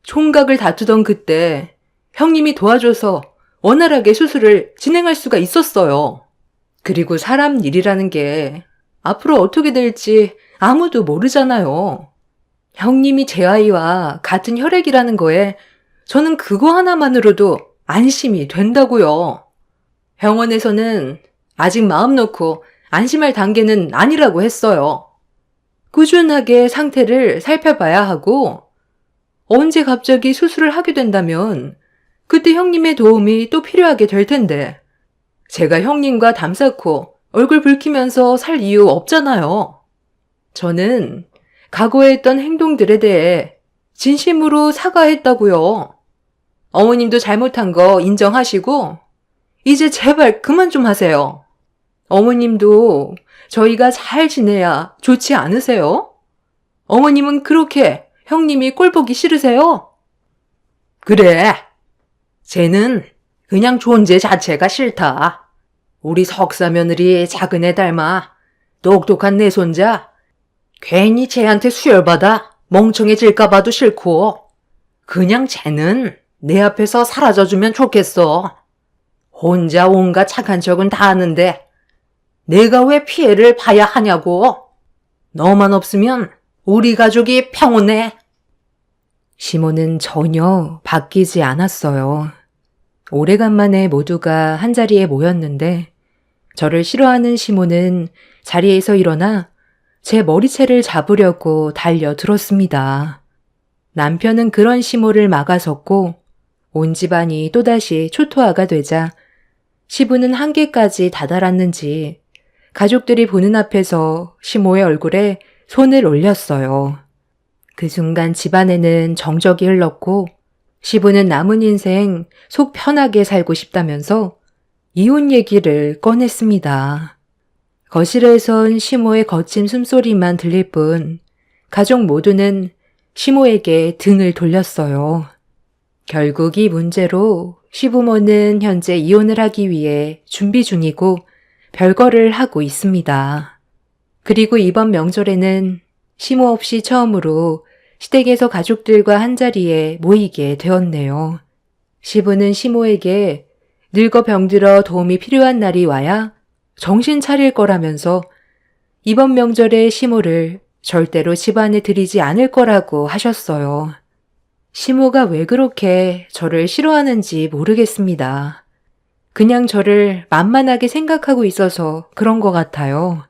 총각을 다투던 그때 형님이 도와줘서 원활하게 수술을 진행할 수가 있었어요. 그리고 사람 일이라는 게 앞으로 어떻게 될지 아무도 모르잖아요. 형님이 제 아이와 같은 혈액이라는 거에 저는 그거 하나만으로도 안심이 된다고요. 병원에서는 아직 마음 놓고 안심할 단계는 아니라고 했어요. 꾸준하게 상태를 살펴봐야 하고 언제 갑자기 수술을 하게 된다면 그때 형님의 도움이 또 필요하게 될 텐데 제가 형님과 담 쌓고 얼굴 붉히면서 살 이유 없잖아요. 저는 과거에 했던 행동들에 대해 진심으로 사과했다고요. 어머님도 잘못한 거 인정하시고 이제 제발 그만 좀 하세요. 어머님도 저희가 잘 지내야 좋지 않으세요? 어머님은 그렇게 형님이 꼴 보기 싫으세요? 그래. 쟤는 그냥 존재 자체가 싫다. 우리 석사 며느리 작은 애 닮아 똑똑한 내 손자. 괜히 쟤한테 수혈받아 멍청해질까 봐도 싫고 그냥 쟤는 내 앞에서 사라져주면 좋겠어. 혼자 온갖 착한 척은 다 하는데 내가 왜 피해를 봐야 하냐고. 너만 없으면 우리 가족이 평온해. 시모는 전혀 바뀌지 않았어요. 오래간만에 모두가 한자리에 모였는데 저를 싫어하는 시모는 자리에서 일어나 제 머리채를 잡으려고 달려들었습니다. 남편은 그런 시모를 막아섰고 온 집안이 또다시 초토화가 되자 시부는 한계까지 다다랐는지 가족들이 보는 앞에서 시모의 얼굴에 손을 올렸어요. 그 순간 집안에는 정적이 흘렀고 시부는 남은 인생 속 편하게 살고 싶다면서 이혼 얘기를 꺼냈습니다. 거실에선 시모의 거친 숨소리만 들릴 뿐 가족 모두는 시모에게 등을 돌렸어요. 결국 이 문제로 시부모는 현재 이혼을 하기 위해 준비 중이고 별거를 하고 있습니다. 그리고 이번 명절에는 시모 없이 처음으로 시댁에서 가족들과 한자리에 모이게 되었네요. 시부는 시모에게 늙어 병들어 도움이 필요한 날이 와야 정신 차릴 거라면서 이번 명절에 시모를 절대로 집안에 들이지 않을 거라고 하셨어요. 시모가 왜 그렇게 저를 싫어하는지 모르겠습니다. 그냥 저를 만만하게 생각하고 있어서 그런 것 같아요.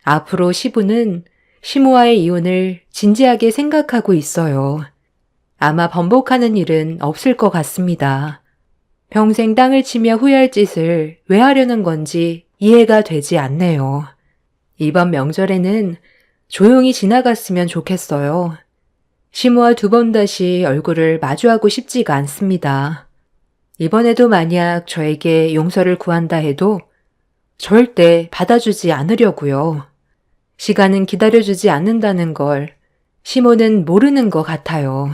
앞으로 시부는 시모와의 이혼을 진지하게 생각하고 있어요. 아마 번복하는 일은 없을 것 같습니다. 평생 땅을 치며 후회할 짓을 왜 하려는 건지 이해가 되지 않네요. 이번 명절에는 조용히 지나갔으면 좋겠어요. 시모와 두 번 다시 얼굴을 마주하고 싶지가 않습니다. 이번에도 만약 저에게 용서를 구한다 해도 절대 받아주지 않으려고요. 시간은 기다려주지 않는다는 걸 시모는 모르는 것 같아요.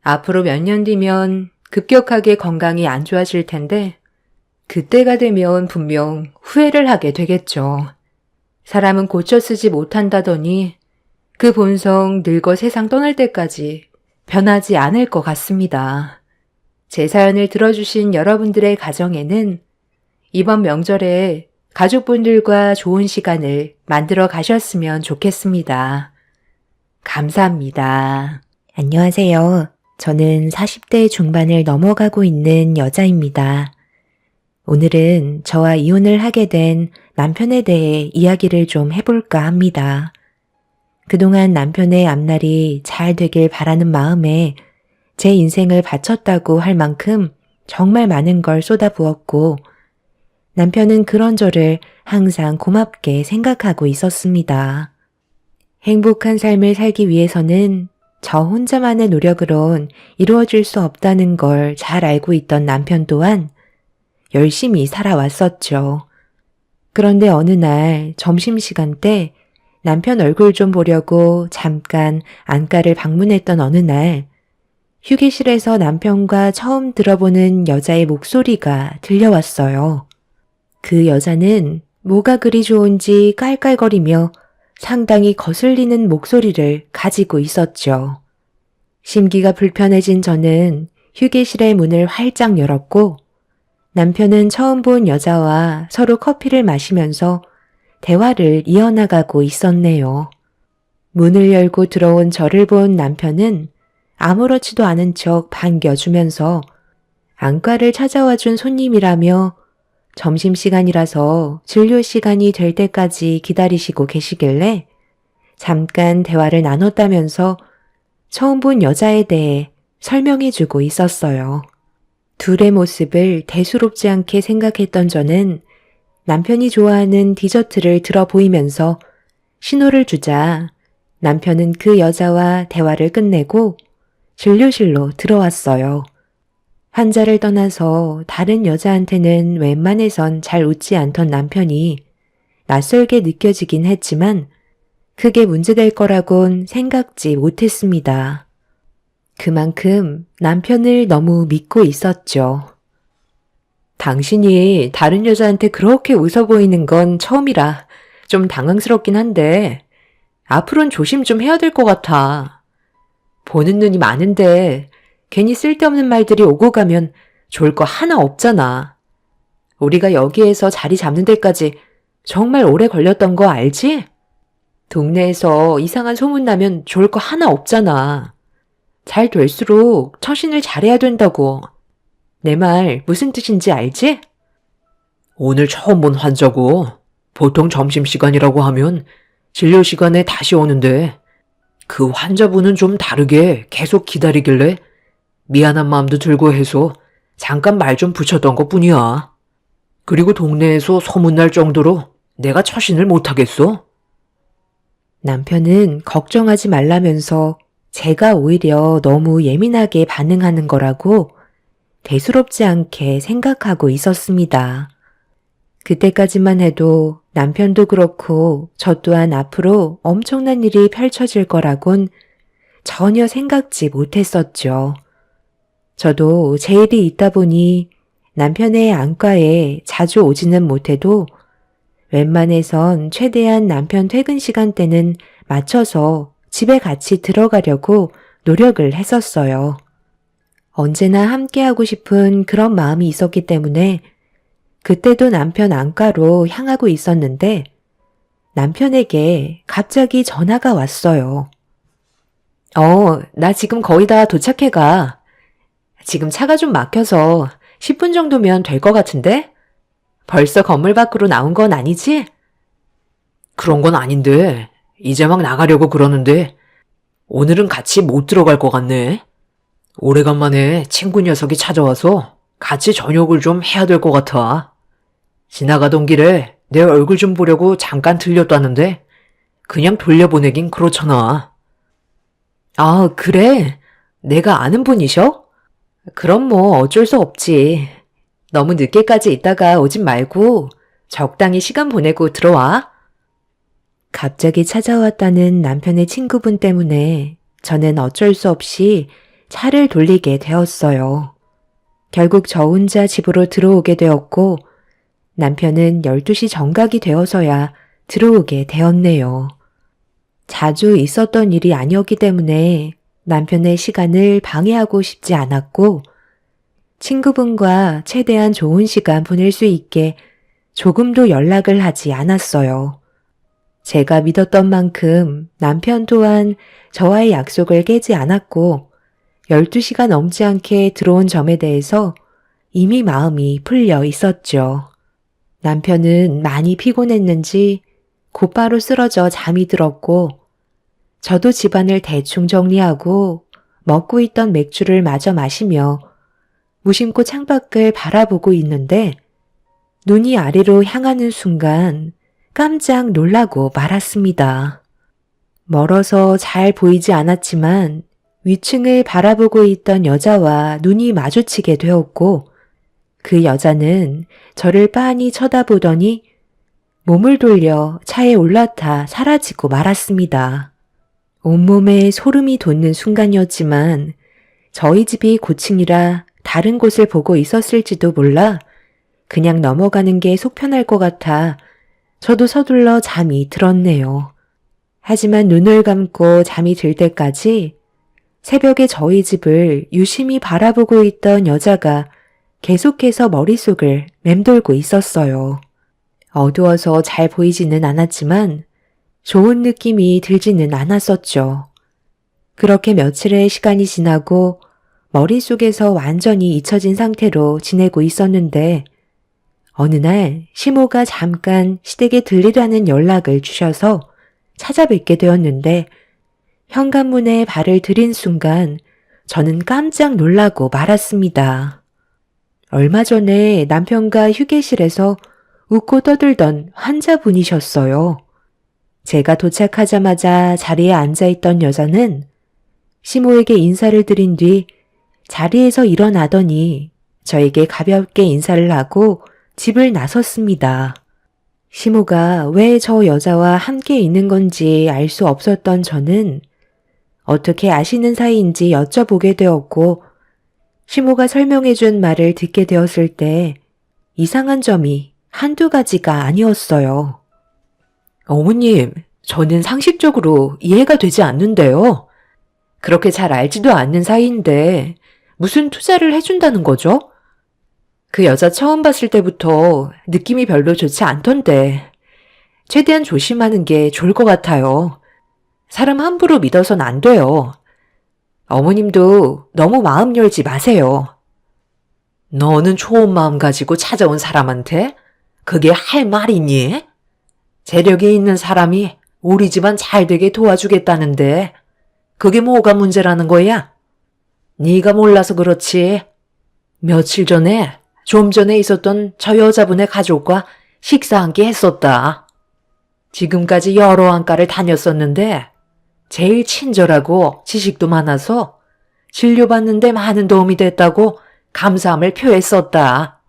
앞으로 몇 년 뒤면 급격하게 건강이 안 좋아질 텐데 그때가 되면 분명 후회를 하게 되겠죠. 사람은 고쳐 쓰지 못한다더니 그 본성 늙어 세상 떠날 때까지 변하지 않을 것 같습니다. 제 사연을 들어주신 여러분들의 가정에는 이번 명절에 가족분들과 좋은 시간을 만들어 가셨으면 좋겠습니다. 감사합니다. 안녕하세요. 저는 40대 중반을 넘어가고 있는 여자입니다. 오늘은 저와 이혼을 하게 된 남편에 대해 이야기를 좀 해볼까 합니다. 그동안 남편의 앞날이 잘 되길 바라는 마음에 제 인생을 바쳤다고 할 만큼 정말 많은 걸 쏟아부었고 남편은 그런 저를 항상 고맙게 생각하고 있었습니다. 행복한 삶을 살기 위해서는 저 혼자만의 노력으론 이루어질 수 없다는 걸 잘 알고 있던 남편 또한 열심히 살아왔었죠. 그런데 어느 날 점심시간 때 남편 얼굴 좀 보려고 잠깐 안가를 방문했던 어느 날 휴게실에서 남편과 처음 들어보는 여자의 목소리가 들려왔어요. 그 여자는 뭐가 그리 좋은지 깔깔거리며 상당히 거슬리는 목소리를 가지고 있었죠. 심기가 불편해진 저는 휴게실의 문을 활짝 열었고 남편은 처음 본 여자와 서로 커피를 마시면서 대화를 이어나가고 있었네요. 문을 열고 들어온 저를 본 남편은 아무렇지도 않은 척 반겨주면서 안과를 찾아와 준 손님이라며 점심시간이라서 진료 시간이 될 때까지 기다리시고 계시길래 잠깐 대화를 나눴다면서 처음 본 여자에 대해 설명해주고 있었어요. 둘의 모습을 대수롭지 않게 생각했던 저는 남편이 좋아하는 디저트를 들어 보이면서 신호를 주자 남편은 그 여자와 대화를 끝내고 진료실로 들어왔어요. 환자를 떠나서 다른 여자한테는 웬만해선 잘 웃지 않던 남편이 낯설게 느껴지긴 했지만 크게 문제될 거라곤 생각지 못했습니다. 그만큼 남편을 너무 믿고 있었죠. 당신이 다른 여자한테 그렇게 웃어 보이는 건 처음이라 좀 당황스럽긴 한데 앞으로는 조심 좀 해야 될 것 같아. 보는 눈이 많은데 괜히 쓸데없는 말들이 오고 가면 좋을 거 하나 없잖아. 우리가 여기에서 자리 잡는 데까지 정말 오래 걸렸던 거 알지? 동네에서 이상한 소문 나면 좋을 거 하나 없잖아. 잘 될수록 처신을 잘해야 된다고. 내 말 무슨 뜻인지 알지? 오늘 처음 본 환자고 보통 점심시간이라고 하면 진료 시간에 다시 오는데 그 환자분은 좀 다르게 계속 기다리길래 미안한 마음도 들고 해서 잠깐 말 좀 붙였던 것 뿐이야. 그리고 동네에서 소문날 정도로 내가 처신을 못하겠소? 남편은 걱정하지 말라면서 제가 오히려 너무 예민하게 반응하는 거라고 대수롭지 않게 생각하고 있었습니다. 그때까지만 해도 남편도 그렇고 저 또한 앞으로 엄청난 일이 펼쳐질 거라곤 전혀 생각지 못했었죠. 저도 제 일이 있다 보니 남편의 안과에 자주 오지는 못해도 웬만해선 최대한 남편 퇴근 시간대는 맞춰서 집에 같이 들어가려고 노력을 했었어요. 언제나 함께하고 싶은 그런 마음이 있었기 때문에 그때도 남편 안과로 향하고 있었는데 남편에게 갑자기 전화가 왔어요. 나 지금 거의 다 도착해가. 지금 차가 좀 막혀서 10분 정도면 될 것 같은데? 벌써 건물 밖으로 나온 건 아니지? 그런 건 아닌데 이제 막 나가려고 그러는데 오늘은 같이 못 들어갈 것 같네. 오래간만에 친구 녀석이 찾아와서 같이 저녁을 좀 해야 될 것 같아. 지나가던 길에 내 얼굴 좀 보려고 잠깐 들렸다는데 그냥 돌려보내긴 그렇잖아. 아, 그래? 내가 아는 분이셔? 그럼 뭐 어쩔 수 없지. 너무 늦게까지 있다가 오진 말고 적당히 시간 보내고 들어와. 갑자기 찾아왔다는 남편의 친구분 때문에 저는 어쩔 수 없이 차를 돌리게 되었어요. 결국 저 혼자 집으로 들어오게 되었고 남편은 12시 정각이 되어서야 들어오게 되었네요. 자주 있었던 일이 아니었기 때문에 남편의 시간을 방해하고 싶지 않았고 친구분과 최대한 좋은 시간 보낼 수 있게 조금도 연락을 하지 않았어요. 제가 믿었던 만큼 남편 또한 저와의 약속을 깨지 않았고 12시가 넘지 않게 들어온 점에 대해서 이미 마음이 풀려 있었죠. 남편은 많이 피곤했는지 곧바로 쓰러져 잠이 들었고 저도 집안을 대충 정리하고 먹고 있던 맥주를 마저 마시며 무심코 창밖을 바라보고 있는데 눈이 아래로 향하는 순간 깜짝 놀라고 말았습니다. 멀어서 잘 보이지 않았지만 위층을 바라보고 있던 여자와 눈이 마주치게 되었고 그 여자는 저를 빤히 쳐다보더니 몸을 돌려 차에 올라타 사라지고 말았습니다. 온몸에 소름이 돋는 순간이었지만 저희 집이 고층이라 다른 곳을 보고 있었을지도 몰라 그냥 넘어가는 게 속편할 것 같아 저도 서둘러 잠이 들었네요. 하지만 눈을 감고 잠이 들 때까지 새벽에 저희 집을 유심히 바라보고 있던 여자가 계속해서 머릿속을 맴돌고 있었어요. 어두워서 잘 보이지는 않았지만 좋은 느낌이 들지는 않았었죠. 그렇게 며칠의 시간이 지나고 머릿속에서 완전히 잊혀진 상태로 지내고 있었는데 어느 날 시모가 잠깐 시댁에 들리라는 연락을 주셔서 찾아뵙게 되었는데 현관문에 발을 들인 순간 저는 깜짝 놀라고 말았습니다. 얼마 전에 남편과 휴게실에서 웃고 떠들던 환자분이셨어요. 제가 도착하자마자 자리에 앉아있던 여자는 시모에게 인사를 드린 뒤 자리에서 일어나더니 저에게 가볍게 인사를 하고 집을 나섰습니다. 시모가 왜 저 여자와 함께 있는 건지 알 수 없었던 저는 어떻게 아시는 사이인지 여쭤보게 되었고 시모가 설명해준 말을 듣게 되었을 때 이상한 점이 한두 가지가 아니었어요. 어머님, 저는 상식적으로 이해가 되지 않는데요. 그렇게 잘 알지도 않는 사이인데 무슨 투자를 해준다는 거죠? 그 여자 처음 봤을 때부터 느낌이 별로 좋지 않던데 최대한 조심하는 게 좋을 것 같아요. 사람 함부로 믿어선 안 돼요. 어머님도 너무 마음 열지 마세요. 너는 좋은 마음 가지고 찾아온 사람한테 그게 할 말이니? 재력이 있는 사람이 우리 집안 잘 되게 도와주겠다는데 그게 뭐가 문제라는 거야? 네가 몰라서 그렇지. 며칠 전에 좀 전에 있었던 저 여자분의 가족과 식사 한 끼 했었다. 지금까지 여러 안과를 다녔었는데 제일 친절하고 지식도 많아서 진료받는데 많은 도움이 됐다고 감사함을 표했었다.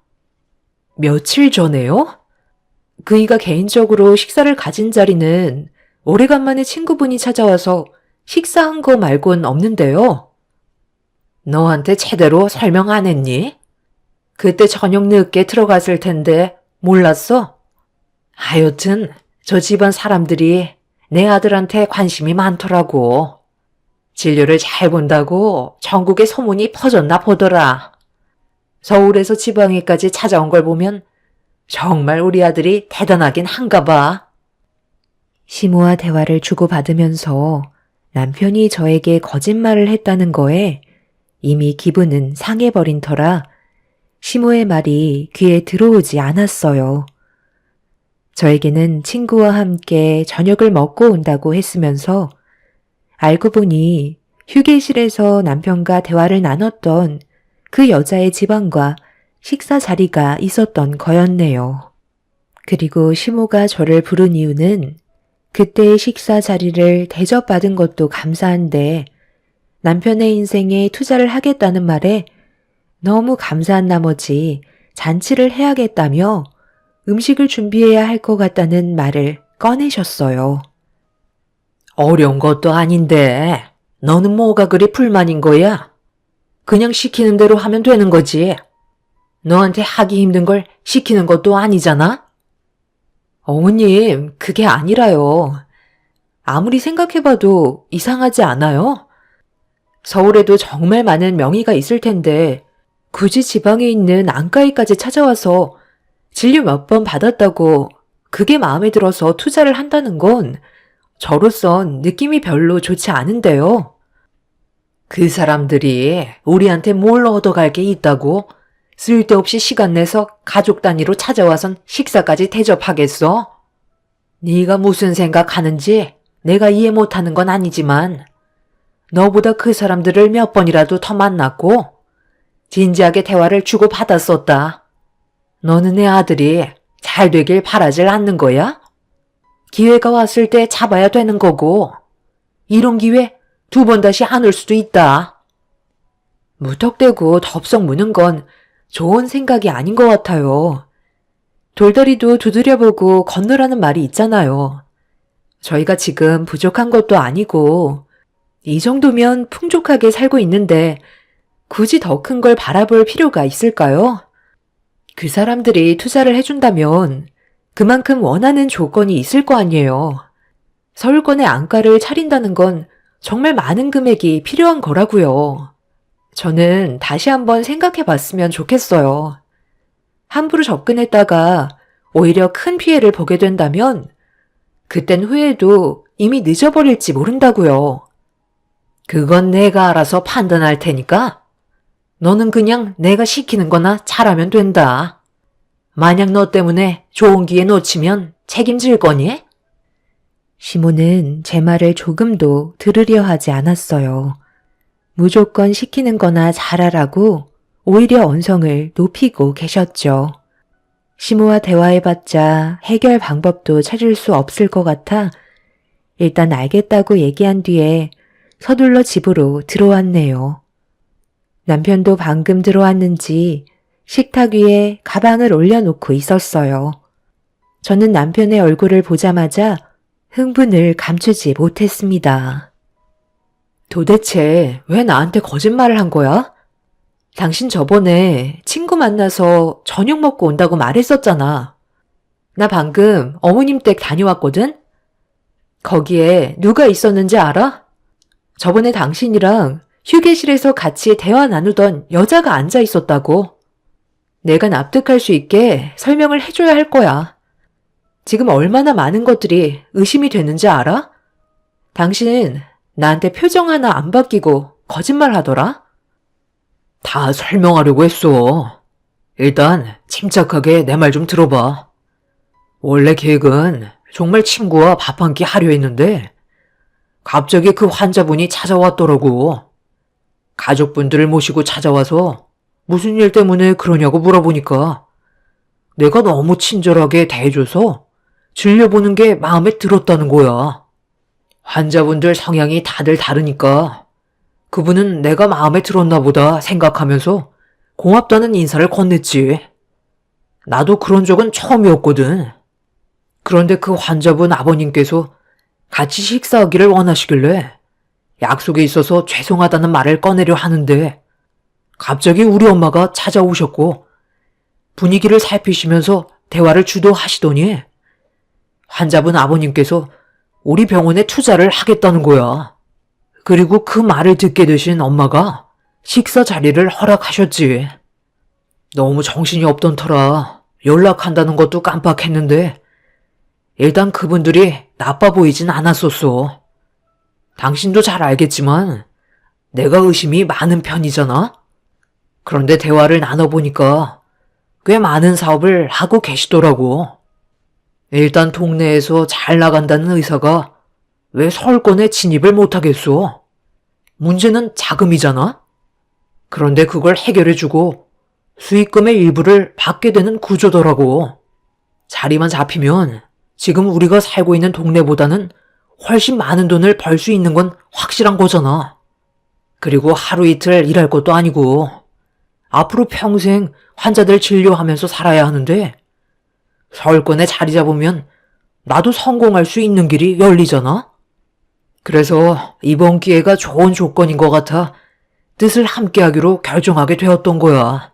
며칠 전에요? 그이가 개인적으로 식사를 가진 자리는 오래간만에 친구분이 찾아와서 식사한 거 말곤 없는데요. 너한테 제대로 설명 안 했니? 그때 저녁 늦게 들어갔을 텐데 몰랐어? 하여튼 저 집안 사람들이 내 아들한테 관심이 많더라고. 진료를 잘 본다고 전국에 소문이 퍼졌나 보더라. 서울에서 지방에까지 찾아온 걸 보면 정말 우리 아들이 대단하긴 한가 봐. 시모와 대화를 주고받으면서 남편이 저에게 거짓말을 했다는 거에 이미 기분은 상해버린 터라 시모의 말이 귀에 들어오지 않았어요. 저에게는 친구와 함께 저녁을 먹고 온다고 했으면서 알고 보니 휴게실에서 남편과 대화를 나눴던 그 여자의 집안과 식사 자리가 있었던 거였네요. 그리고 시모가 저를 부른 이유는 그때의 식사 자리를 대접받은 것도 감사한데 남편의 인생에 투자를 하겠다는 말에 너무 감사한 나머지 잔치를 해야겠다며 음식을 준비해야 할 것 같다는 말을 꺼내셨어요. 어려운 것도 아닌데 너는 뭐가 그리 불만인 거야? 그냥 시키는 대로 하면 되는 거지. 너한테 하기 힘든 걸 시키는 것도 아니잖아? 어머님, 그게 아니라요. 아무리 생각해봐도 이상하지 않아요? 서울에도 정말 많은 명의가 있을 텐데 굳이 지방에 있는 안과의까지 찾아와서 진료 몇 번 받았다고 그게 마음에 들어서 투자를 한다는 건 저로선 느낌이 별로 좋지 않은데요. 그 사람들이 우리한테 뭘 얻어갈 게 있다고 쓸데없이 시간 내서 가족 단위로 찾아와선 식사까지 대접하겠어? 네가 무슨 생각하는지 내가 이해 못하는 건 아니지만 너보다 그 사람들을 몇 번이라도 더 만났고 진지하게 대화를 주고받았었다. 너는 내 아들이 잘 되길 바라질 않는 거야? 기회가 왔을 때 잡아야 되는 거고 이런 기회 2번 다시 안 올 수도 있다. 무턱대고 덥석 무는 건 좋은 생각이 아닌 것 같아요. 돌다리도 두드려보고 건너라는 말이 있잖아요. 저희가 지금 부족한 것도 아니고 이 정도면 풍족하게 살고 있는데 굳이 더 큰 걸 바라볼 필요가 있을까요? 그 사람들이 투자를 해준다면 그만큼 원하는 조건이 있을 거 아니에요. 서울권의 안과를 차린다는 건 정말 많은 금액이 필요한 거라고요. 저는 다시 한번 생각해 봤으면 좋겠어요. 함부로 접근했다가 오히려 큰 피해를 보게 된다면 그땐 후회도 이미 늦어버릴지 모른다고요. 그건 내가 알아서 판단할 테니까 너는 그냥 내가 시키는 거나 잘하면 된다. 만약 너 때문에 좋은 기회 놓치면 책임질 거니? 시모는 제 말을 조금도 들으려 하지 않았어요. 무조건 시키는 거나 잘하라고 오히려 언성을 높이고 계셨죠. 시모와 대화해봤자 해결 방법도 찾을 수 없을 것 같아 일단 알겠다고 얘기한 뒤에 서둘러 집으로 들어왔네요. 남편도 방금 들어왔는지 식탁 위에 가방을 올려놓고 있었어요. 저는 남편의 얼굴을 보자마자 흥분을 감추지 못했습니다. 도대체 왜 나한테 거짓말을 한 거야? 당신 저번에 친구 만나서 저녁 먹고 온다고 말했었잖아. 나 방금 어머님 댁 다녀왔거든? 거기에 누가 있었는지 알아? 저번에 당신이랑 휴게실에서 같이 대화 나누던 여자가 앉아 있었다고. 내가 납득할 수 있게 설명을 해줘야 할 거야. 지금 얼마나 많은 것들이 의심이 되는지 알아? 당신 나한테 표정 하나 안 바뀌고 거짓말 하더라? 다 설명하려고 했어. 일단 침착하게 내 말 좀 들어봐. 원래 계획은 정말 친구와 밥 한 끼 하려 했는데 갑자기 그 환자분이 찾아왔더라고. 가족분들을 모시고 찾아와서 무슨 일 때문에 그러냐고 물어보니까 내가 너무 친절하게 대해줘서 진료보는 게 마음에 들었다는 거야. 환자분들 성향이 다들 다르니까 그분은 내가 마음에 들었나 보다 생각하면서 고맙다는 인사를 건넸지. 나도 그런 적은 처음이었거든. 그런데 그 환자분 아버님께서 같이 식사하기를 원하시길래 약속이 있어서 죄송하다는 말을 꺼내려 하는데 갑자기 우리 엄마가 찾아오셨고 분위기를 살피시면서 대화를 주도하시더니 환자분 아버님께서 우리 병원에 투자를 하겠다는 거야. 그리고 그 말을 듣게 되신 엄마가 식사 자리를 허락하셨지. 너무 정신이 없던 터라 연락한다는 것도 깜빡했는데 일단 그분들이 나빠 보이진 않았었어. 당신도 잘 알겠지만 내가 의심이 많은 편이잖아? 그런데 대화를 나눠보니까 꽤 많은 사업을 하고 계시더라고. 일단 동네에서 잘 나간다는 의사가 왜 서울권에 진입을 못하겠어? 문제는 자금이잖아? 그런데 그걸 해결해주고 수익금의 일부를 받게 되는 구조더라고. 자리만 잡히면 지금 우리가 살고 있는 동네보다는 훨씬 많은 돈을 벌 수 있는 건 확실한 거잖아. 그리고 하루 이틀 일할 것도 아니고 앞으로 평생 환자들 진료하면서 살아야 하는데 서울권에 자리 잡으면 나도 성공할 수 있는 길이 열리잖아? 그래서 이번 기회가 좋은 조건인 것 같아 뜻을 함께하기로 결정하게 되었던 거야.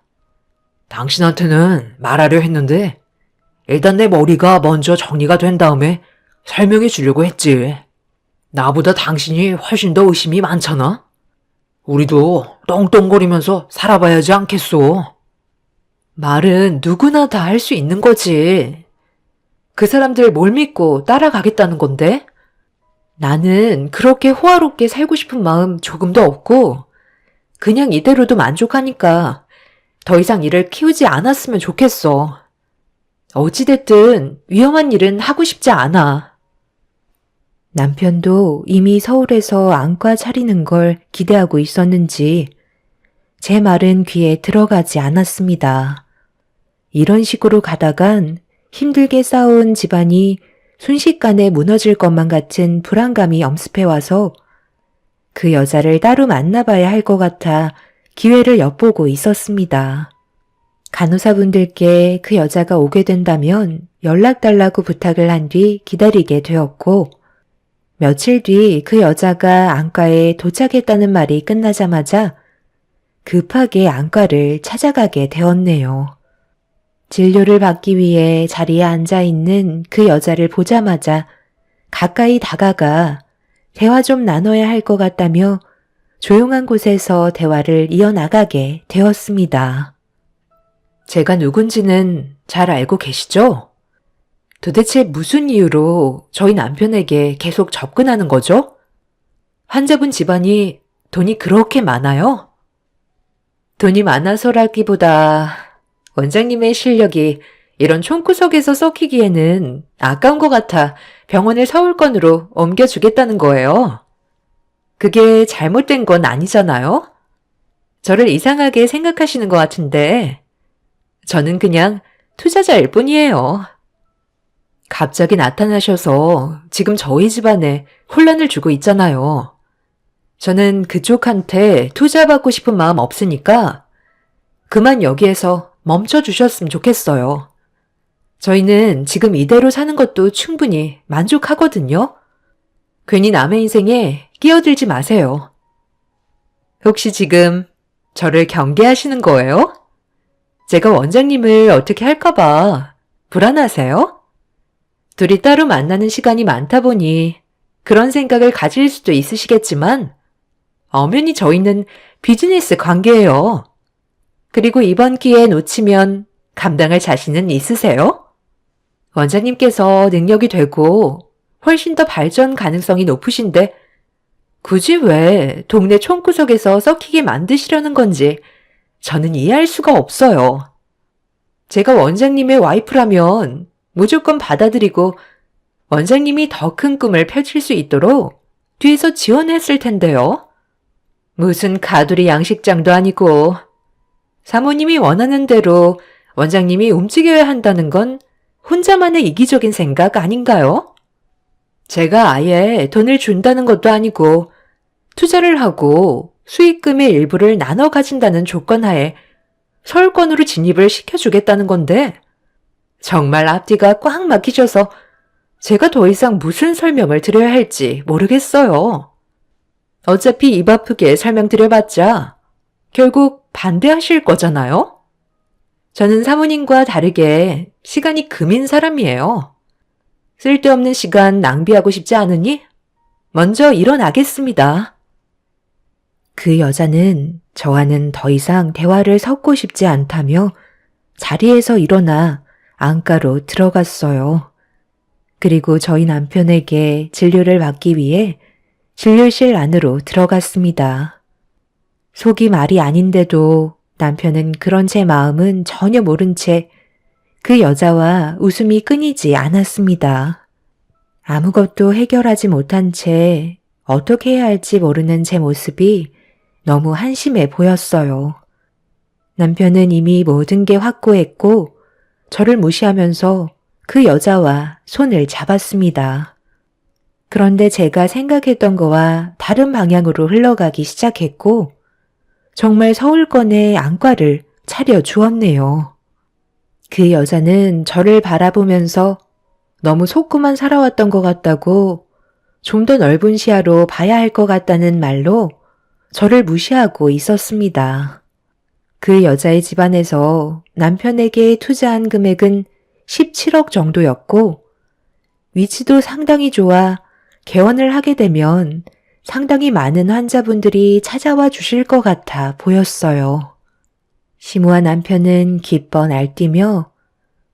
당신한테는 말하려 했는데 일단 내 머리가 먼저 정리가 된 다음에 설명해 주려고 했지. 나보다 당신이 훨씬 더 의심이 많잖아? 우리도 떵떵거리면서 살아봐야지 않겠소? 말은 누구나 다 할 수 있는 거지. 그 사람들 뭘 믿고 따라가겠다는 건데? 나는 그렇게 호화롭게 살고 싶은 마음 조금도 없고 그냥 이대로도 만족하니까 더 이상 일을 키우지 않았으면 좋겠어. 어찌됐든 위험한 일은 하고 싶지 않아. 남편도 이미 서울에서 안과 차리는 걸 기대하고 있었는지 제 말은 귀에 들어가지 않았습니다. 이런 식으로 가다간 힘들게 쌓아온 집안이 순식간에 무너질 것만 같은 불안감이 엄습해와서 그 여자를 따로 만나봐야 할 것 같아 기회를 엿보고 있었습니다. 간호사분들께 그 여자가 오게 된다면 연락달라고 부탁을 한 뒤 기다리게 되었고 며칠 뒤 그 여자가 안과에 도착했다는 말이 끝나자마자 급하게 안과를 찾아가게 되었네요. 진료를 받기 위해 자리에 앉아있는 그 여자를 보자마자 가까이 다가가 대화 좀 나눠야 할 것 같다며 조용한 곳에서 대화를 이어나가게 되었습니다. 제가 누군지는 잘 알고 계시죠? 도대체 무슨 이유로 저희 남편에게 계속 접근하는 거죠? 환자분 집안이 돈이 그렇게 많아요? 돈이 많아서라기보다 원장님의 실력이 이런 총구석에서 썩히기에는 아까운 것 같아 병원을 서울권으로 옮겨주겠다는 거예요. 그게 잘못된 건 아니잖아요? 저를 이상하게 생각하시는 것 같은데 저는 그냥 투자자일 뿐이에요. 갑자기 나타나셔서 지금 저희 집안에 혼란을 주고 있잖아요. 저는 그쪽한테 투자받고 싶은 마음 없으니까 그만 여기에서 멈춰주셨으면 좋겠어요. 저희는 지금 이대로 사는 것도 충분히 만족하거든요. 괜히 남의 인생에 끼어들지 마세요. 혹시 지금 저를 경계하시는 거예요? 제가 원장님을 어떻게 할까봐 불안하세요? 둘이 따로 만나는 시간이 많다 보니 그런 생각을 가질 수도 있으시겠지만 엄연히 저희는 비즈니스 관계예요. 그리고 이번 기회에 놓치면 감당할 자신은 있으세요? 원장님께서 능력이 되고 훨씬 더 발전 가능성이 높으신데 굳이 왜 동네 총구석에서 썩히게 만드시려는 건지 저는 이해할 수가 없어요. 제가 원장님의 와이프라면 무조건 받아들이고 원장님이 더 큰 꿈을 펼칠 수 있도록 뒤에서 지원했을 텐데요. 무슨 가두리 양식장도 아니고 사모님이 원하는 대로 원장님이 움직여야 한다는 건 혼자만의 이기적인 생각 아닌가요? 제가 아예 돈을 준다는 것도 아니고 투자를 하고 수익금의 일부를 나눠 가진다는 조건 하에 서울권으로 진입을 시켜주겠다는 건데 정말 앞뒤가 꽉 막히셔서 제가 더 이상 무슨 설명을 드려야 할지 모르겠어요. 어차피 입 아프게 설명드려봤자 결국 반대하실 거잖아요? 저는 사모님과 다르게 시간이 금인 사람이에요. 쓸데없는 시간 낭비하고 싶지 않으니 먼저 일어나겠습니다. 그 여자는 저와는 더 이상 대화를 섞고 싶지 않다며 자리에서 일어나 안가로 들어갔어요. 그리고 저희 남편에게 진료를 받기 위해 진료실 안으로 들어갔습니다. 속이 말이 아닌데도 남편은 그런 제 마음은 전혀 모른 채 그 여자와 웃음이 끊이지 않았습니다. 아무것도 해결하지 못한 채 어떻게 해야 할지 모르는 제 모습이 너무 한심해 보였어요. 남편은 이미 모든 게 확고했고 저를 무시하면서 그 여자와 손을 잡았습니다. 그런데 제가 생각했던 거와 다른 방향으로 흘러가기 시작했고 정말 서울권의 안과를 차려주었네요. 그 여자는 저를 바라보면서 너무 속고만 살아왔던 것 같다고 좀 더 넓은 시야로 봐야 할 것 같다는 말로 저를 무시하고 있었습니다. 그 여자의 집안에서 남편에게 투자한 금액은 17억 정도였고 위치도 상당히 좋아 개원을 하게 되면 상당히 많은 환자분들이 찾아와 주실 것 같아 보였어요. 시모와 남편은 기뻐 날뛰며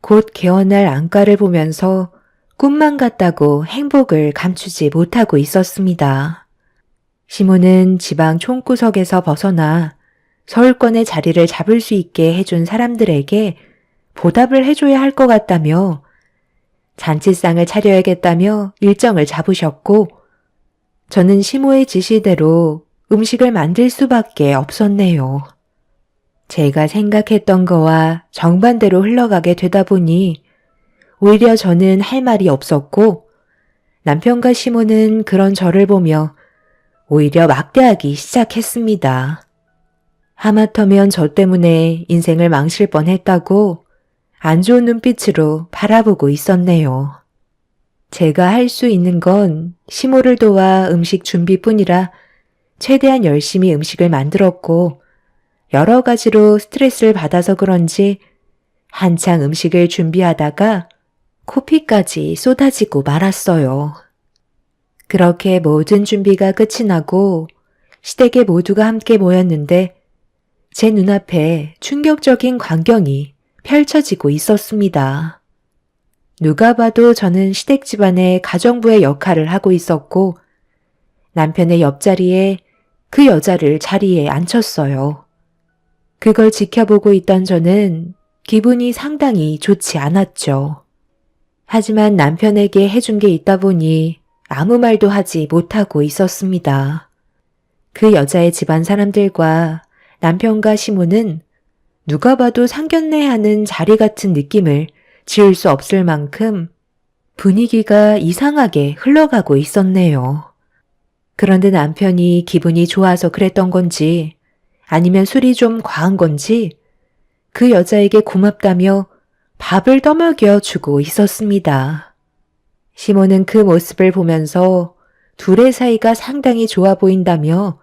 곧 개원할 안과를 보면서 꿈만 같다고 행복을 감추지 못하고 있었습니다. 시모는 지방 총구석에서 벗어나 서울권의 자리를 잡을 수 있게 해준 사람들에게 보답을 해줘야 할 것 같다며 잔치상을 차려야겠다며 일정을 잡으셨고 저는 시모의 지시대로 음식을 만들 수밖에 없었네요. 제가 생각했던 거와 정반대로 흘러가게 되다 보니 오히려 저는 할 말이 없었고 남편과 시모는 그런 저를 보며 오히려 막대하기 시작했습니다. 하마터면 저 때문에 인생을 망칠 뻔했다고 안 좋은 눈빛으로 바라보고 있었네요. 제가 할 수 있는 건 시모를 도와 음식 준비뿐이라 최대한 열심히 음식을 만들었고 여러 가지로 스트레스를 받아서 그런지 한창 음식을 준비하다가 코피까지 쏟아지고 말았어요. 그렇게 모든 준비가 끝이 나고 시댁에 모두가 함께 모였는데 제 눈앞에 충격적인 광경이 펼쳐지고 있었습니다. 누가 봐도 저는 시댁 집안의 가정부의 역할을 하고 있었고 남편의 옆자리에 그 여자를 자리에 앉혔어요. 그걸 지켜보고 있던 저는 기분이 상당히 좋지 않았죠. 하지만 남편에게 해준 게 있다 보니 아무 말도 하지 못하고 있었습니다. 그 여자의 집안 사람들과 남편과 시모는 누가 봐도 상견례하는 자리 같은 느낌을 지울 수 없을 만큼 분위기가 이상하게 흘러가고 있었네요. 그런데 남편이 기분이 좋아서 그랬던 건지 아니면 술이 좀 과한 건지 그 여자에게 고맙다며 밥을 떠먹여 주고 있었습니다. 시모는 그 모습을 보면서 둘의 사이가 상당히 좋아 보인다며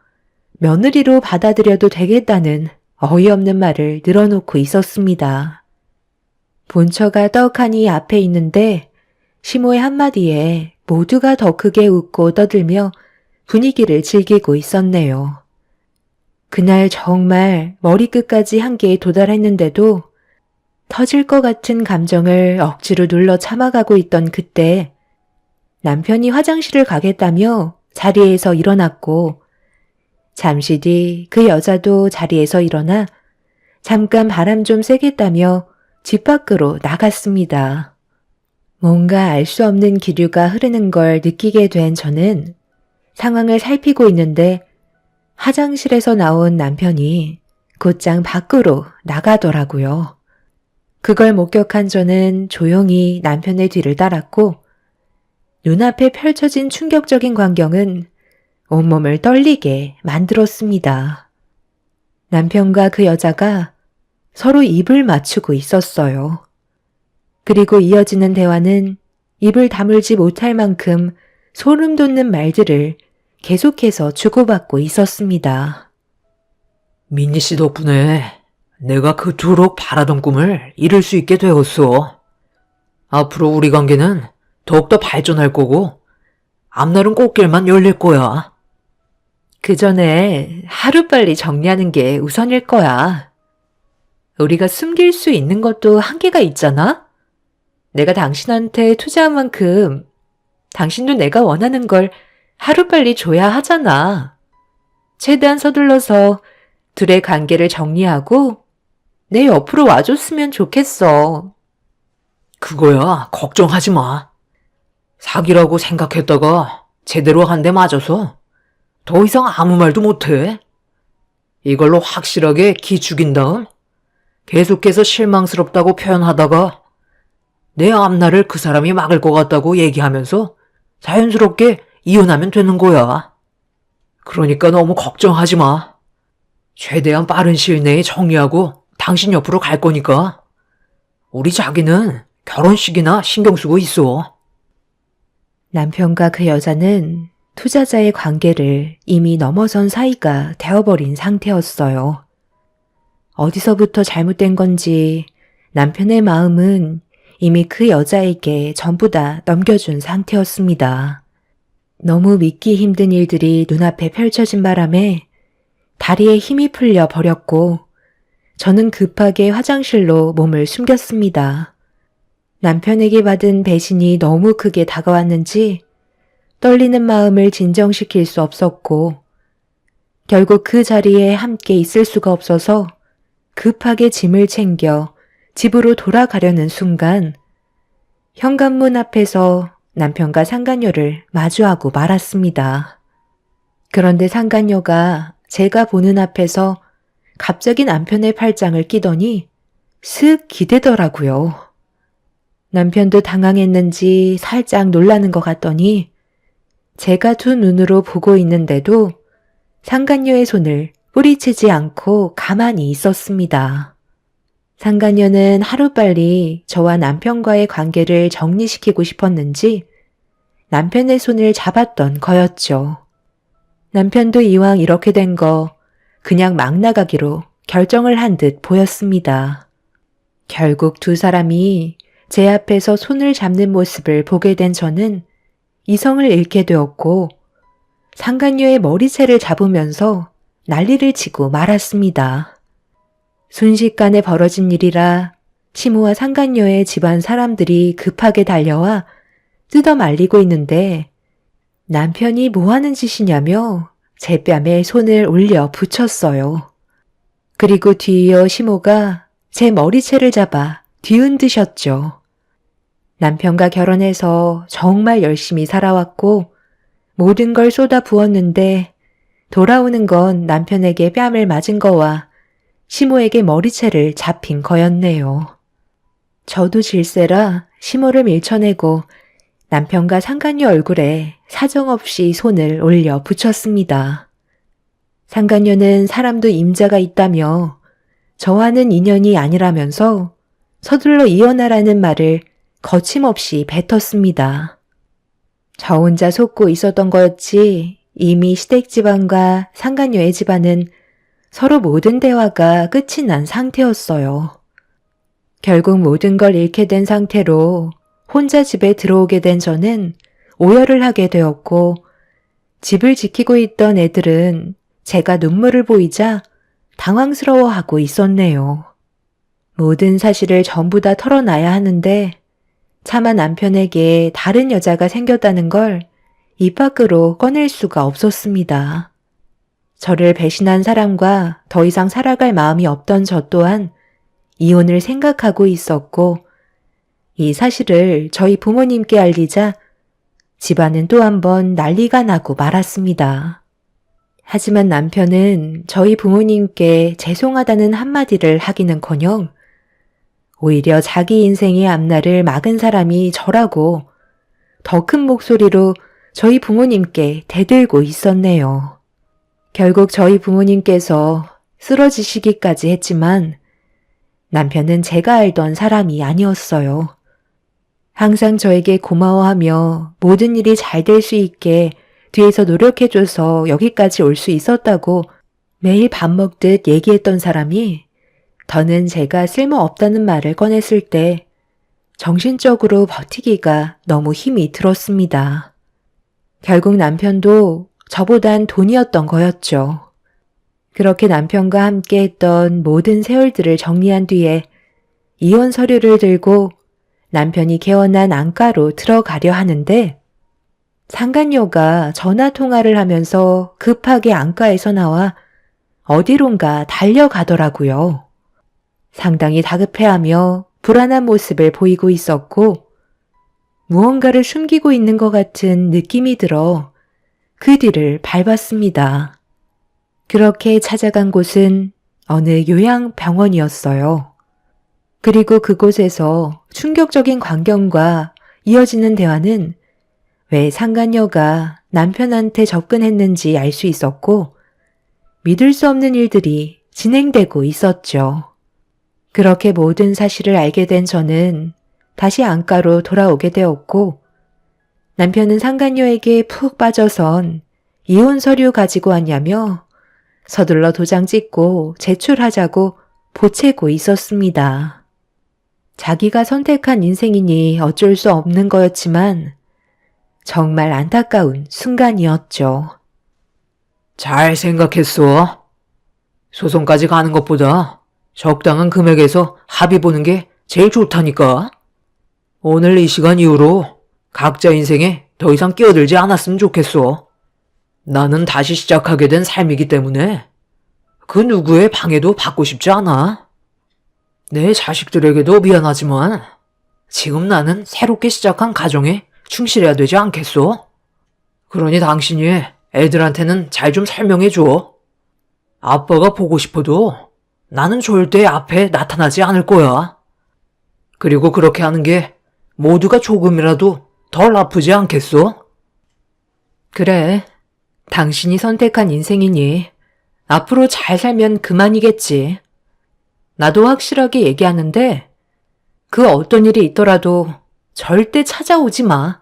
며느리로 받아들여도 되겠다는 어이없는 말을 늘어놓고 있었습니다. 본처가 떡하니 앞에 있는데 시모의 한마디에 모두가 더 크게 웃고 떠들며 분위기를 즐기고 있었네요. 그날 정말 머리끝까지 한계에 도달했는데도 터질 것 같은 감정을 억지로 눌러 참아가고 있던 그때 남편이 화장실을 가겠다며 자리에서 일어났고 잠시 뒤 그 여자도 자리에서 일어나 잠깐 바람 좀 쐬겠다며 집 밖으로 나갔습니다. 뭔가 알 수 없는 기류가 흐르는 걸 느끼게 된 저는 상황을 살피고 있는데 화장실에서 나온 남편이 곧장 밖으로 나가더라고요. 그걸 목격한 저는 조용히 남편의 뒤를 따랐고 눈앞에 펼쳐진 충격적인 광경은 온몸을 떨리게 만들었습니다. 남편과 그 여자가 서로 입을 맞추고 있었어요. 그리고 이어지는 대화는 입을 다물지 못할 만큼 소름 돋는 말들을 계속해서 주고받고 있었습니다. 민니 씨 덕분에 내가 그토록 바라던 꿈을 이룰 수 있게 되었어. 앞으로 우리 관계는 더욱더 발전할 거고 앞날은 꽃길만 열릴 거야. 그 전에 하루빨리 정리하는 게 우선일 거야. 우리가 숨길 수 있는 것도 한계가 있잖아? 내가 당신한테 투자한 만큼 당신도 내가 원하는 걸 하루빨리 줘야 하잖아. 최대한 서둘러서 둘의 관계를 정리하고 내 옆으로 와줬으면 좋겠어. 그거야 걱정하지 마. 사기라고 생각했다가 제대로 한 대 맞아서 더 이상 아무 말도 못해. 이걸로 확실하게 기 죽인 다음 계속해서 실망스럽다고 표현하다가 내 앞날을 그 사람이 막을 것 같다고 얘기하면서 자연스럽게 이혼하면 되는 거야. 그러니까 너무 걱정하지 마. 최대한 빠른 시일 내에 정리하고 당신 옆으로 갈 거니까. 우리 자기는 결혼식이나 신경 쓰고 있어. 남편과 그 여자는 투자자의 관계를 이미 넘어선 사이가 되어버린 상태였어요. 어디서부터 잘못된 건지 남편의 마음은 이미 그 여자에게 전부 다 넘겨준 상태였습니다. 너무 믿기 힘든 일들이 눈앞에 펼쳐진 바람에 다리에 힘이 풀려 버렸고 저는 급하게 화장실로 몸을 숨겼습니다. 남편에게 받은 배신이 너무 크게 다가왔는지 떨리는 마음을 진정시킬 수 없었고 결국 그 자리에 함께 있을 수가 없어서 급하게 짐을 챙겨 집으로 돌아가려는 순간 현관문 앞에서 남편과 상간녀를 마주하고 말았습니다. 그런데 상간녀가 제가 보는 앞에서 갑자기 남편의 팔짱을 끼더니 슥 기대더라고요. 남편도 당황했는지 살짝 놀라는 것 같더니 제가 두 눈으로 보고 있는데도 상간녀의 손을 뿌리치지 않고 가만히 있었습니다. 상간녀는 하루빨리 저와 남편과의 관계를 정리시키고 싶었는지 남편의 손을 잡았던 거였죠. 남편도 이왕 이렇게 된 거 그냥 막 나가기로 결정을 한 듯 보였습니다. 결국 두 사람이 제 앞에서 손을 잡는 모습을 보게 된 저는 이성을 잃게 되었고 상간녀의 머리채를 잡으면서 난리를 치고 말았습니다. 순식간에 벌어진 일이라 시모와 상간녀의 집안 사람들이 급하게 달려와 뜯어 말리고 있는데 남편이 뭐 하는 짓이냐며 제 뺨에 손을 올려 붙였어요. 그리고 뒤이어 시모가 제 머리채를 잡아 뒤흔드셨죠. 남편과 결혼해서 정말 열심히 살아왔고 모든 걸 쏟아 부었는데 돌아오는 건 남편에게 뺨을 맞은 거와 시모에게 머리채를 잡힌 거였네요. 저도 질세라 시모를 밀쳐내고 남편과 상간녀 얼굴에 사정없이 손을 올려 붙였습니다. 상간녀는 사람도 임자가 있다며 저와는 인연이 아니라면서 서둘러 이혼하라는 말을 거침없이 뱉었습니다. 저 혼자 속고 있었던 거였지 이미 시댁 집안과 상간녀의 집안은 서로 모든 대화가 끝이 난 상태였어요. 결국 모든 걸 잃게 된 상태로 혼자 집에 들어오게 된 저는 오열을 하게 되었고 집을 지키고 있던 애들은 제가 눈물을 보이자 당황스러워하고 있었네요. 모든 사실을 전부 다 털어놔야 하는데 차마 남편에게 다른 여자가 생겼다는 걸 입 밖으로 꺼낼 수가 없었습니다. 저를 배신한 사람과 더 이상 살아갈 마음이 없던 저 또한 이혼을 생각하고 있었고 이 사실을 저희 부모님께 알리자 집안은 또 한 번 난리가 나고 말았습니다. 하지만 남편은 저희 부모님께 죄송하다는 한마디를 하기는커녕 오히려 자기 인생의 앞날을 막은 사람이 저라고 더 큰 목소리로 저희 부모님께 대들고 있었네요. 결국 저희 부모님께서 쓰러지시기까지 했지만 남편은 제가 알던 사람이 아니었어요. 항상 저에게 고마워하며 모든 일이 잘 될 수 있게 뒤에서 노력해줘서 여기까지 올 수 있었다고 매일 밥 먹듯 얘기했던 사람이 더는 제가 쓸모없다는 말을 꺼냈을 때 정신적으로 버티기가 너무 힘이 들었습니다. 결국 남편도 저보단 돈이었던 거였죠. 그렇게 남편과 함께 했던 모든 세월들을 정리한 뒤에 이혼 서류를 들고 남편이 개원한 안가로 들어가려 하는데 상간녀가 전화 통화를 하면서 급하게 안가에서 나와 어디론가 달려가더라고요. 상당히 다급해하며 불안한 모습을 보이고 있었고 무언가를 숨기고 있는 것 같은 느낌이 들어 그 뒤를 밟았습니다. 그렇게 찾아간 곳은 어느 요양병원이었어요. 그리고 그곳에서 충격적인 광경과 이어지는 대화는 왜 상간녀가 남편한테 접근했는지 알 수 있었고 믿을 수 없는 일들이 진행되고 있었죠. 그렇게 모든 사실을 알게 된 저는 다시 안가로 돌아오게 되었고 남편은 상간녀에게 푹 빠져선 이혼 서류 가지고 왔냐며 서둘러 도장 찍고 제출하자고 보채고 있었습니다. 자기가 선택한 인생이니 어쩔 수 없는 거였지만 정말 안타까운 순간이었죠. 잘 생각했어. 소송까지 가는 것보다 적당한 금액에서 합의 보는 게 제일 좋다니까. 오늘 이 시간 이후로 각자 인생에 더 이상 끼어들지 않았으면 좋겠어. 나는 다시 시작하게 된 삶이기 때문에 그 누구의 방해도 받고 싶지 않아. 내 자식들에게도 미안하지만 지금 나는 새롭게 시작한 가정에 충실해야 되지 않겠소? 그러니 당신이 애들한테는 잘 좀 설명해줘. 아빠가 보고 싶어도 나는 절대 앞에 나타나지 않을 거야. 그리고 그렇게 하는 게 모두가 조금이라도 덜 아프지 않겠소? 그래, 당신이 선택한 인생이니 앞으로 잘 살면 그만이겠지. 나도 확실하게 얘기하는데 그 어떤 일이 있더라도 절대 찾아오지 마.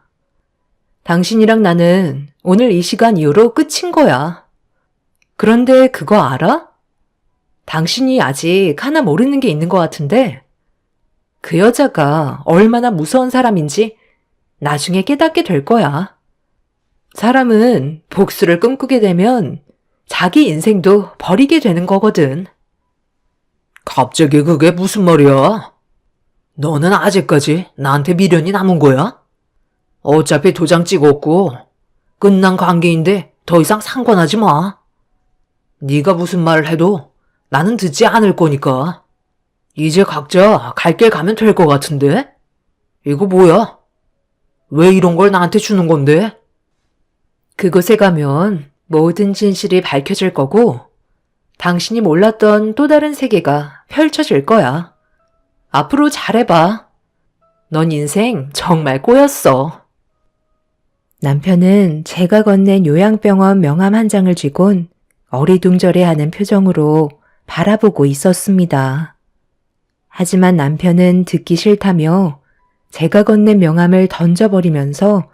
당신이랑 나는 오늘 이 시간 이후로 끝인 거야. 그런데 그거 알아? 당신이 아직 하나 모르는 게 있는 것 같은데 그 여자가 얼마나 무서운 사람인지 나중에 깨닫게 될 거야. 사람은 복수를 꿈꾸게 되면 자기 인생도 버리게 되는 거거든. 갑자기 그게 무슨 말이야? 너는 아직까지 나한테 미련이 남은 거야? 어차피 도장 찍었고 끝난 관계인데 더 이상 상관하지 마. 네가 무슨 말을 해도 나는 듣지 않을 거니까. 이제 각자 갈 길 가면 될 것 같은데? 이거 뭐야? 왜 이런 걸 나한테 주는 건데? 그곳에 가면 모든 진실이 밝혀질 거고 당신이 몰랐던 또 다른 세계가 펼쳐질 거야. 앞으로 잘해봐. 넌 인생 정말 꼬였어. 남편은 제가 건넨 요양병원 명함 한 장을 쥐곤 어리둥절해하는 표정으로 바라보고 있었습니다. 하지만 남편은 듣기 싫다며 제가 건넨 명함을 던져버리면서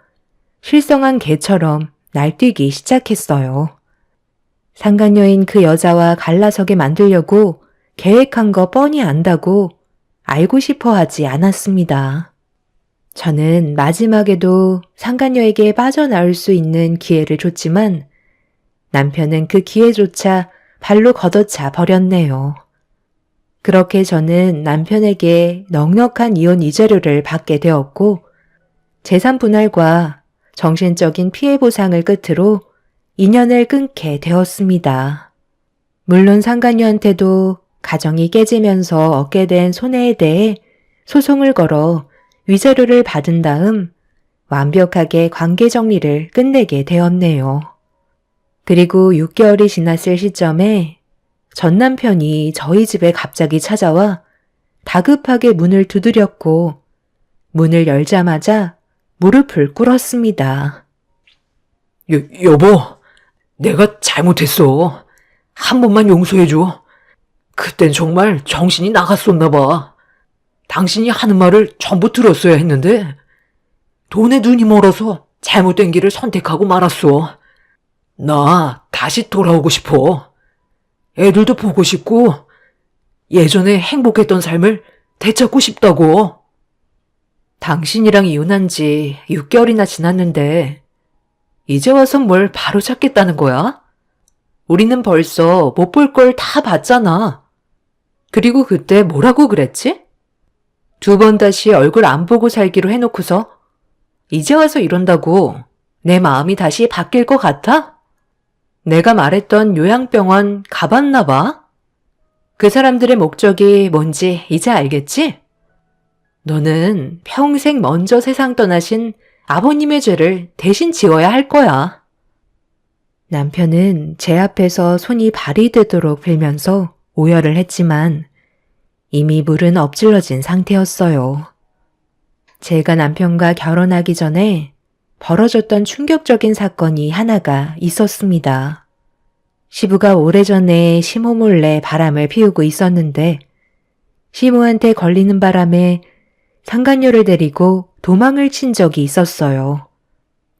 실성한 개처럼 날뛰기 시작했어요. 상간녀인 그 여자와 갈라서게 만들려고 계획한 거 뻔히 안다고 알고 싶어 하지 않았습니다. 저는 마지막에도 상간녀에게 빠져나올 수 있는 기회를 줬지만 남편은 그 기회조차 발로 걷어차 버렸네요. 그렇게 저는 남편에게 넉넉한 이혼 위자료를 받게 되었고 재산 분할과 정신적인 피해 보상을 끝으로 인연을 끊게 되었습니다. 물론 상간녀한테도 가정이 깨지면서 얻게 된 손해에 대해 소송을 걸어 위자료를 받은 다음 완벽하게 관계 정리를 끝내게 되었네요. 그리고 6개월이 지났을 시점에 전 남편이 저희 집에 갑자기 찾아와 다급하게 문을 두드렸고 문을 열자마자 무릎을 꿇었습니다. 여보, 내가 잘못했어. 한 번만 용서해줘. 그땐 정말 정신이 나갔었나 봐. 당신이 하는 말을 전부 들었어야 했는데 돈에 눈이 멀어서 잘못된 길을 선택하고 말았어. 나 다시 돌아오고 싶어. 애들도 보고 싶고 예전에 행복했던 삶을 되찾고 싶다고. 당신이랑 이혼한 지 6개월이나 지났는데 이제 와서 뭘 바로 찾겠다는 거야? 우리는 벌써 못 볼 걸 다 봤잖아. 그리고 그때 뭐라고 그랬지? 2번 다시 얼굴 안 보고 살기로 해놓고서 이제 와서 이런다고 내 마음이 다시 바뀔 것 같아? 내가 말했던 요양병원 가봤나 봐? 그 사람들의 목적이 뭔지 이제 알겠지? 너는 평생 먼저 세상 떠나신 아버님의 죄를 대신 지어야 할 거야. 남편은 제 앞에서 손이 발이 되도록 빌면서 오열을 했지만 이미 물은 엎질러진 상태였어요. 제가 남편과 결혼하기 전에 벌어졌던 충격적인 사건이 하나가 있었습니다. 시부가 오래전에 시모 몰래 바람을 피우고 있었는데 시모한테 걸리는 바람에 상간녀를 데리고 도망을 친 적이 있었어요.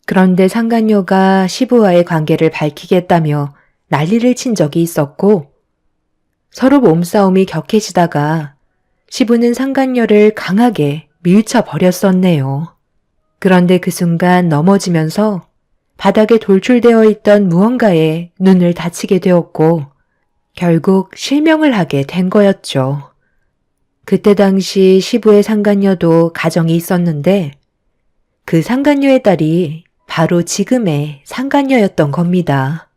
그런데 상간녀가 시부와의 관계를 밝히겠다며 난리를 친 적이 있었고 서로 몸싸움이 격해지다가 시부는 상간녀를 강하게 밀쳐버렸었네요. 그런데 그 순간 넘어지면서 바닥에 돌출되어 있던 무언가에 눈을 다치게 되었고 결국 실명을 하게 된 거였죠. 그때 당시 시부의 상간녀도 가정이 있었는데 그 상간녀의 딸이 바로 지금의 상간녀였던 겁니다.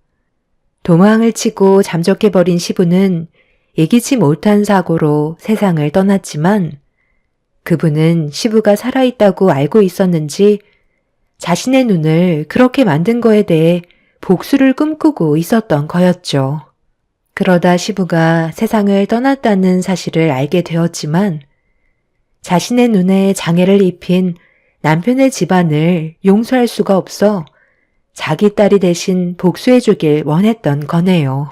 도망을 치고 잠적해버린 시부는 예기치 못한 사고로 세상을 떠났지만 그분은 시부가 살아있다고 알고 있었는지 자신의 눈을 그렇게 만든 거에 대해 복수를 꿈꾸고 있었던 거였죠. 그러다 시부가 세상을 떠났다는 사실을 알게 되었지만 자신의 눈에 장애를 입힌 남편의 집안을 용서할 수가 없어 자기 딸이 대신 복수해주길 원했던 거네요.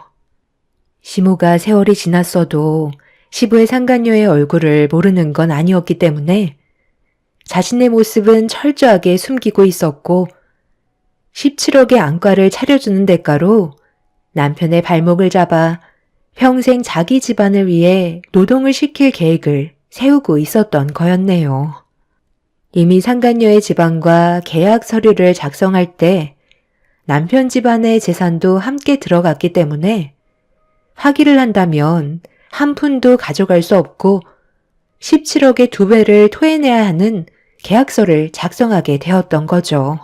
시모가 세월이 지났어도 시부의 상간녀의 얼굴을 모르는 건 아니었기 때문에 자신의 모습은 철저하게 숨기고 있었고 17억의 안과를 차려주는 대가로 남편의 발목을 잡아 평생 자기 집안을 위해 노동을 시킬 계획을 세우고 있었던 거였네요. 이미 상간녀의 집안과 계약 서류를 작성할 때 남편 집안의 재산도 함께 들어갔기 때문에 화기를 한다면 한 푼도 가져갈 수 없고 17억의 2배를 토해내야 하는 계약서를 작성하게 되었던 거죠.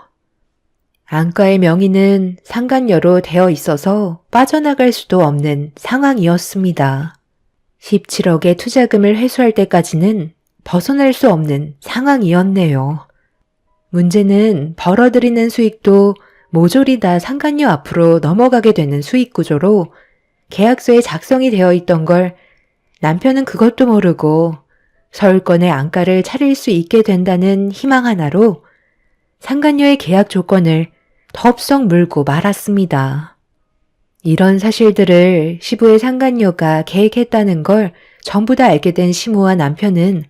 안과의 명의는 상간녀로 되어 있어서 빠져나갈 수도 없는 상황이었습니다. 17억의 투자금을 회수할 때까지는 벗어날 수 없는 상황이었네요. 문제는 벌어들이는 수익도 모조리 다 상간녀 앞으로 넘어가게 되는 수익 구조로 계약서에 작성이 되어 있던 걸 남편은 그것도 모르고 서울권의 안가를 차릴 수 있게 된다는 희망 하나로 상간녀의 계약 조건을 덥석 물고 말았습니다. 이런 사실들을 시부의 상간녀가 계획했다는 걸 전부 다 알게 된 시모와 남편은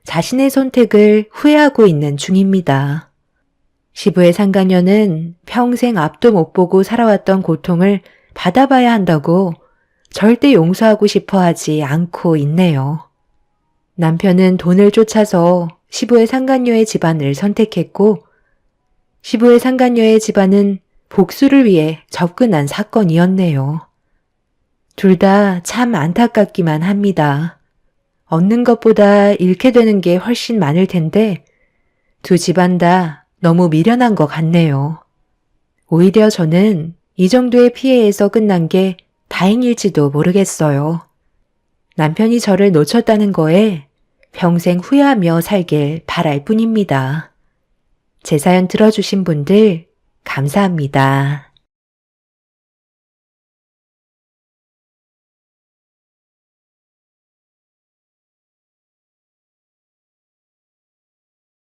자신의 선택을 후회하고 있는 중입니다. 시부의 상간녀는 평생 앞도 못 보고 살아왔던 고통을 받아봐야 한다고 절대 용서하고 싶어 하지 않고 있네요. 남편은 돈을 쫓아서 시부의 상간녀의 집안을 선택했고 시부의 상간녀의 집안은 복수를 위해 접근한 사건이었네요. 둘 다 참 안타깝기만 합니다. 얻는 것보다 잃게 되는 게 훨씬 많을 텐데 두 집안 다 너무 미련한 것 같네요. 오히려 저는 이 정도의 피해에서 끝난 게 다행일지도 모르겠어요. 남편이 저를 놓쳤다는 거에 평생 후회하며 살길 바랄 뿐입니다. 제 사연 들어주신 분들 감사합니다.